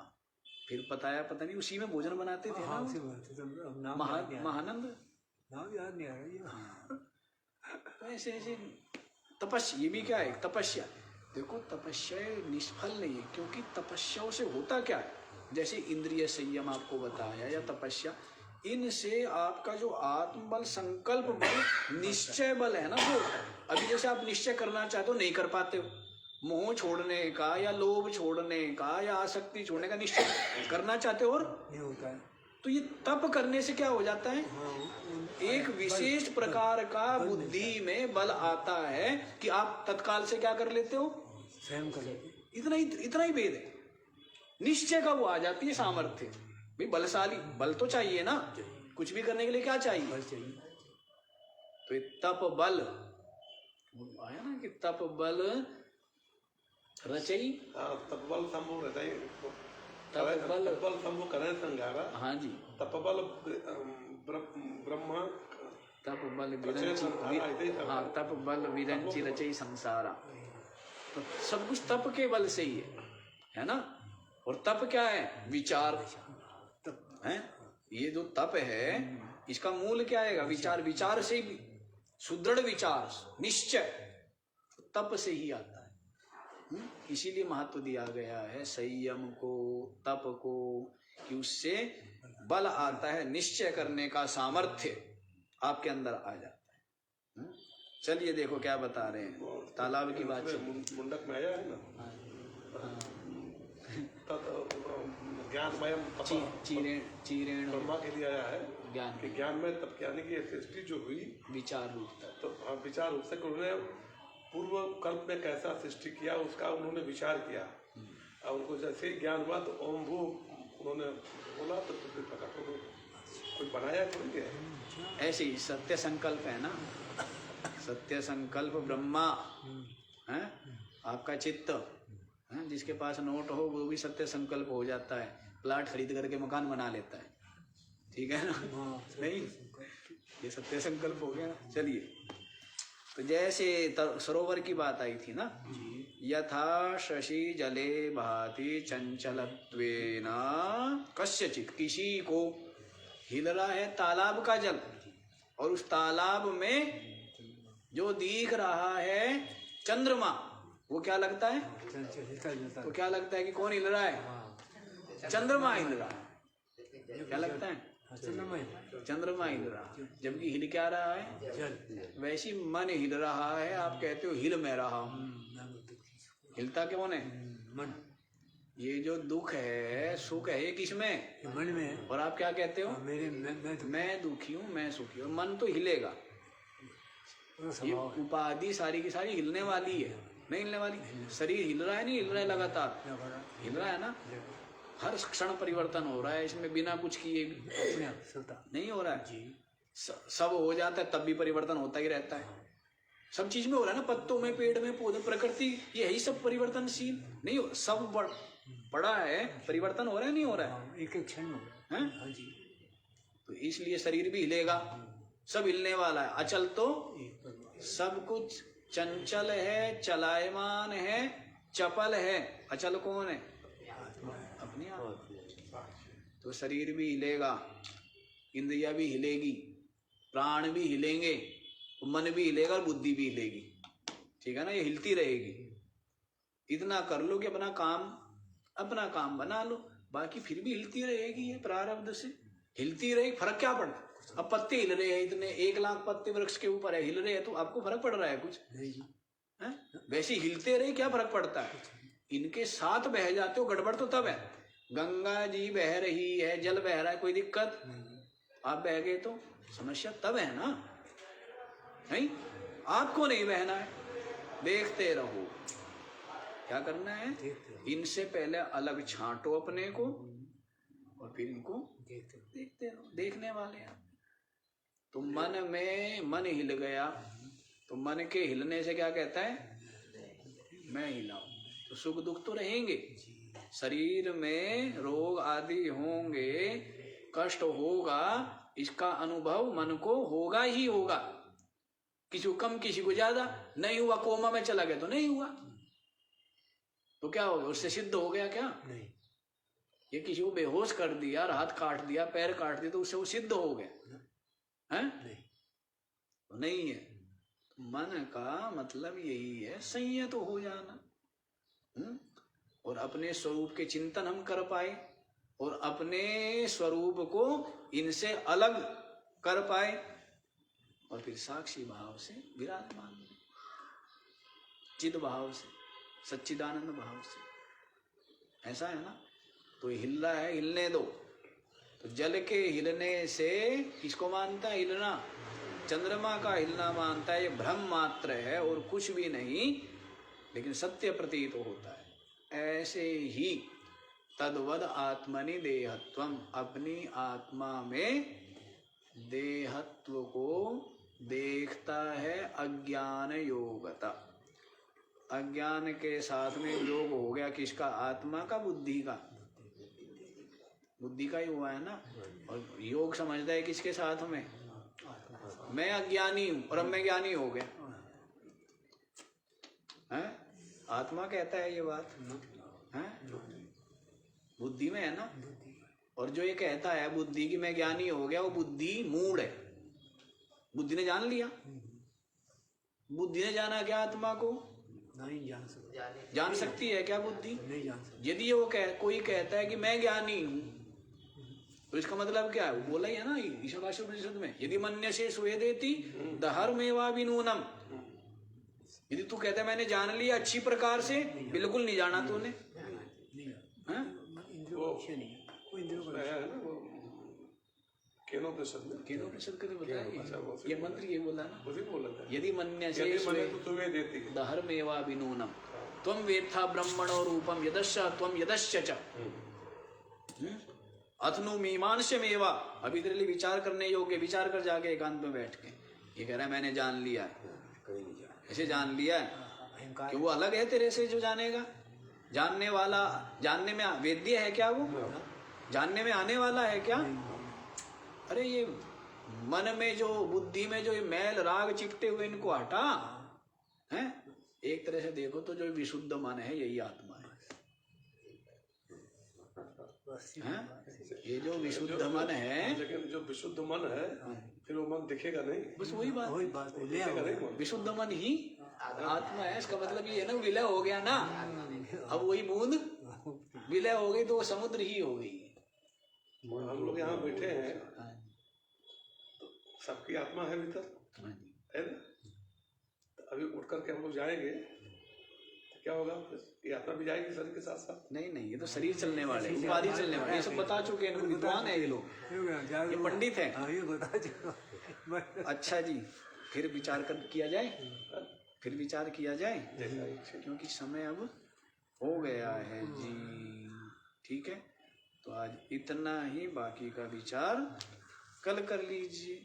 फिर पता नहीं उसी में भोजन बनाते थे ना, महानंद नाम याद नहीं आ रहा। ऐसे ऐसे तपस्या, ये भी क्या है? तपस्या। देखो तपस्या निष्फल नहीं है, क्योंकि तपस्याओं से होता क्या है, जैसे इंद्रिय संयम आपको बताया, या तपस्या, इनसे आपका जो आत्मबल, संकल्प बल, निश्चय बल है ना, वो अभी जैसे आप निश्चय करना चाहते हो, नहीं कर पाते हो। मोह छोड़ने का, या लोभ छोड़ने का, या आसक्ति छोड़ने का निश्चय करना चाहते हो, और नहीं होता है। तो ये तप करने से क्या हो जाता है, एक विशेष प्रकार का बुद्धि में बल आता है कि आप तत्काल से क्या कर लेते हो, स्वयं कर लेते। इतना ही भेद है। निश्चय का वो आ जाती है सामर्थ्य। भाई बलशाली, बल तो चाहिए ना, कुछ भी करने के लिए क्या चाहिए, बल चाहिए। तो ये तप बल आया ना, कि तप बल रचई, तप बल शंभु रचई, तपबल शंभु करें संगारा। हाँ जी। तपबल ब्रह्मा तप बल विरंची, हाँ तप बल विरंची रचई संसारा। तो सब कुछ तप के बल से ही है ना। और तप क्या है? विचार है। ये जो तप है इसका मूल क्या आएगा? विचार। विचार से ही सुदृढ़ विचार, निश्चय तप से ही आता है। इसीलिए महत्व दिया गया है संयम को, तप को, कि उससे बल आता है, निश्चय करने का सामर्थ्य आपके अंदर आ जाता है। चलिए देखो क्या बता रहे हैं, तालाब की बात से मुंडक में आया है ना, ज्ञानमयम चीरेण ब्रह्मा के लिए आया है ज्ञान कि ज्ञान में तब ज्ञानी की सृष्टि जो हुई विचार रूप तक, तो विचार रूप से उन्होंने पूर्व कल्प में कैसा सृष्टि किया उसका उन्होंने विचार किया। और उनको जैसे ही ज्ञान हुआ तो ओम भू उन्होंने बोला तो फिर प्रकट हो गए। कुछ बनाया थोड़ी है, ऐसे ही सत्य संकल्प है ना। सत्य संकल्प ब्रह्मा है, आपका चित्त है, जिसके पास नोट हो वो भी सत्य संकल्प हो जाता है, प्लाट खरीद करके मकान बना लेता है, ठीक है ना। नहीं, ये सत्य संकल्प हो गया। चलिए, तो जैसे सरोवर की बात आई थी ना, यथा शशि जले भाति चंचलत्वेन कस्यचित्, किसी को हिल रहा है तालाब का जल, और उस तालाब में जो दिख रहा है चंद्रमा, वो क्या लगता है? तो क्या लगता है कि कौन हिल रहा है? चंद्रमा हिल रहा है। क्या लगता है? चंद्रमा हिल रहा है, जबकि हिल क्या रहा है? वैसी मन हिल रहा है। आप कहते हो हिल मैं रहा हूँ, हिलता कौन है? मन। ये जो दुख है, सुख है, ये किसमें? मन में है। और आप क्या कहते हो? मैं दुखी हूँ, मैं सुखी हूँ। मन तो हिलेगा, ये उपाधि सारी की सारी हिलने वाली है, नहीं हिलने वाली। शरीर हिल रहा है, नहीं हिल रहा है? लगातार हिल रहा है ना, हर क्षण परिवर्तन हो रहा है इसमें, बिना कुछ किए भी नहीं हो रहा है। सब हो जाता है तब भी परिवर्तन होता ही रहता है। सब चीज में हो रहा है ना, पत्तों में, पेड़ में, पौधे, प्रकृति, ये यही सब परिवर्तनशील नहीं हो, सब बड़ा है, परिवर्तन हो रहा है, नहीं हो रहा है? एक क्षण में है। तो इसलिए शरीर भी हिलेगा, सब हिलने वाला है। अचल तो सब कुछ चंचल है, चलायमान है, चपल है। अचल कौन है? अपने आप। तो शरीर भी हिलेगा, इंद्रिया भी हिलेगी, प्राण भी हिलेंगे, मन भी हिलेगा और बुद्धि भी हिलेगी, ठीक है ना। ये हिलती रहेगी। इतना कर लो कि अपना काम बना लो, बाकी फिर भी हिलती रहेगी। ये प्रारब्ध से हिलती रहेगी। फर्क क्या पड़ता? अब पत्ते हिल रहे हैं, इतने 1,00,000 पत्ते वृक्ष के ऊपर है, हिल रहे हैं, तो आपको फर्क पड़ रहा है कुछ? नहीं। वैसे हिलते रहे, क्या फर्क पड़ता है? इनके साथ बह जाते हो, गड़बड़ तो तब है। गंगा जी बह रही है, जल बह रहा है, कोई दिक्कत? आप बह गए तो समस्या तब है ना। नहीं, आपको नहीं बहना है, देखते रहो। क्या करना है? इनसे पहले अलग छांटो अपने को, और फिर इनको देखते रहो। देखने वाले हैं। तो मन हिल गया, तो मन के हिलने से क्या कहता है? मैं हिलाऊं। तो सुख दुख तो रहेंगे, शरीर में रोग आदि होंगे, कष्ट होगा, इसका अनुभव मन को होगा ही होगा। किसी को कम, किसी को ज्यादा। नहीं हुआ, कोमा में चला गया तो नहीं हुआ, तो क्या हो गया? उससे सिद्ध हो गया क्या? नहीं। ये किसी को बेहोश कर दिया, हाथ काट दिया, पैर काट दिया, तो उससे वो सिद्ध हो गया है? नहीं, तो नहीं है। मन का मतलब यही है, संयत हो जाना। और अपने स्वरूप के चिंतन हम कर पाए, और अपने स्वरूप को इनसे अलग कर पाए, और फिर साक्षी भाव से विराजमान, चिद भाव से, सच्चिदानंद भाव से। ऐसा है ना। तो हिल रहा है, हिलने दो। तो जल के हिलने से किसको मानता है हिलना? चंद्रमा का हिलना मानता है। ये भ्रम मात्र है और कुछ भी नहीं, लेकिन सत्य प्रतीत होता है। ऐसे ही तद्वद आत्मनि देहत्वम, अपनी आत्मा में देहत्व को देखता है अज्ञान योगता। अज्ञान के साथ में योग हो गया किसका? आत्मा का, बुद्धि का? बुद्धि का ही हुआ है ना। और योग समझता है किसके साथ में? मैं अज्ञानी हूं और अब मैं ज्ञानी हो गया है। आत्मा कहता है ये बात है, बुद्धि में है ना। और जो ये कहता है बुद्धि की मैं ज्ञानी हो गया, वो बुद्धि मूढ़ है। बुद्धि ने जान लिया, बुद्धि ने जाना क्या आत्मा को? नहीं जान सकते, जान सकती है क्या बुद्धि? नहीं जान सकते। यदि वो कोई कहता है कि मैं ज्ञानी हूं, तो इसका मतलब क्या है? वो बोला ही है ना ईशावास्योपनिषद में, यदि मन्यसे स्वेदेति दहर्मेवा विनूनम। यदि तू कहता है मैंने जान लिया अच्छी प्रकार से, बिल्कुल नहीं जाना तूने। हाँ? है ना वो केनोपनिषद में, केनोपनिषद के तो बताया ये मंत्र ये बोला ना, उसी में बोला था, यदि मन्यसे यदि मने तो तुम्हें देती है दहर्मेवा विनूनम त्वं वेत्था ब्रह्मणो रूपम यदश्च त्वं यदश्च च अथनु मीमांसमेवा। अभी तेरे लिए विचार करने योग्य, विचार कर जाके एकांत में बैठ के। ये कह रहा है मैंने जान लिया है, ऐसे जान लिया है कि वो अलग है तेरे से जो जानेगा। जानने वाला, जानने में वेद्य है क्या? वो जानने में आने वाला है क्या? अरे ये मन में जो, बुद्धि में जो ये मैल राग चिपटे हुए, इनको हटा है। एक तरह से देखो तो जो विशुद्ध मन है यही आत्मा है। ये जो विशुद्ध मन है, लेकिन जो विशुद्ध मन है फिर वो मन दिखेगा नहीं, बस वही बात, दिखेगा नहीं मन। विशुद्ध मन ही आत्मा है। इसका मतलब ये है ना, विलय हो गया ना, अब वही बूंद विलय हो गई तो वो समुद्र ही हो गई। हम लोग यहाँ बैठे हैं तो सबकी आत्मा है भीतर, है ना। तो अभी उठ करके हम लोग जाएंगे तो क्या होगा? ये आत्मा भी जाएगी शरीर के साथ साथ। नहीं नहीं, ये तो शरीर चलने वाले, उपाधि चलने वाले, ये सब बता चुके हैं, विद्वान है ये लोग, ये पंडित है। अच्छा जी, फिर विचार कर किया जाए, फिर विचार किया जाए, क्योंकि समय अब हो गया है जी। ठीक है, तो आज इतना ही, बाकी का विचार कल कर लीजिए।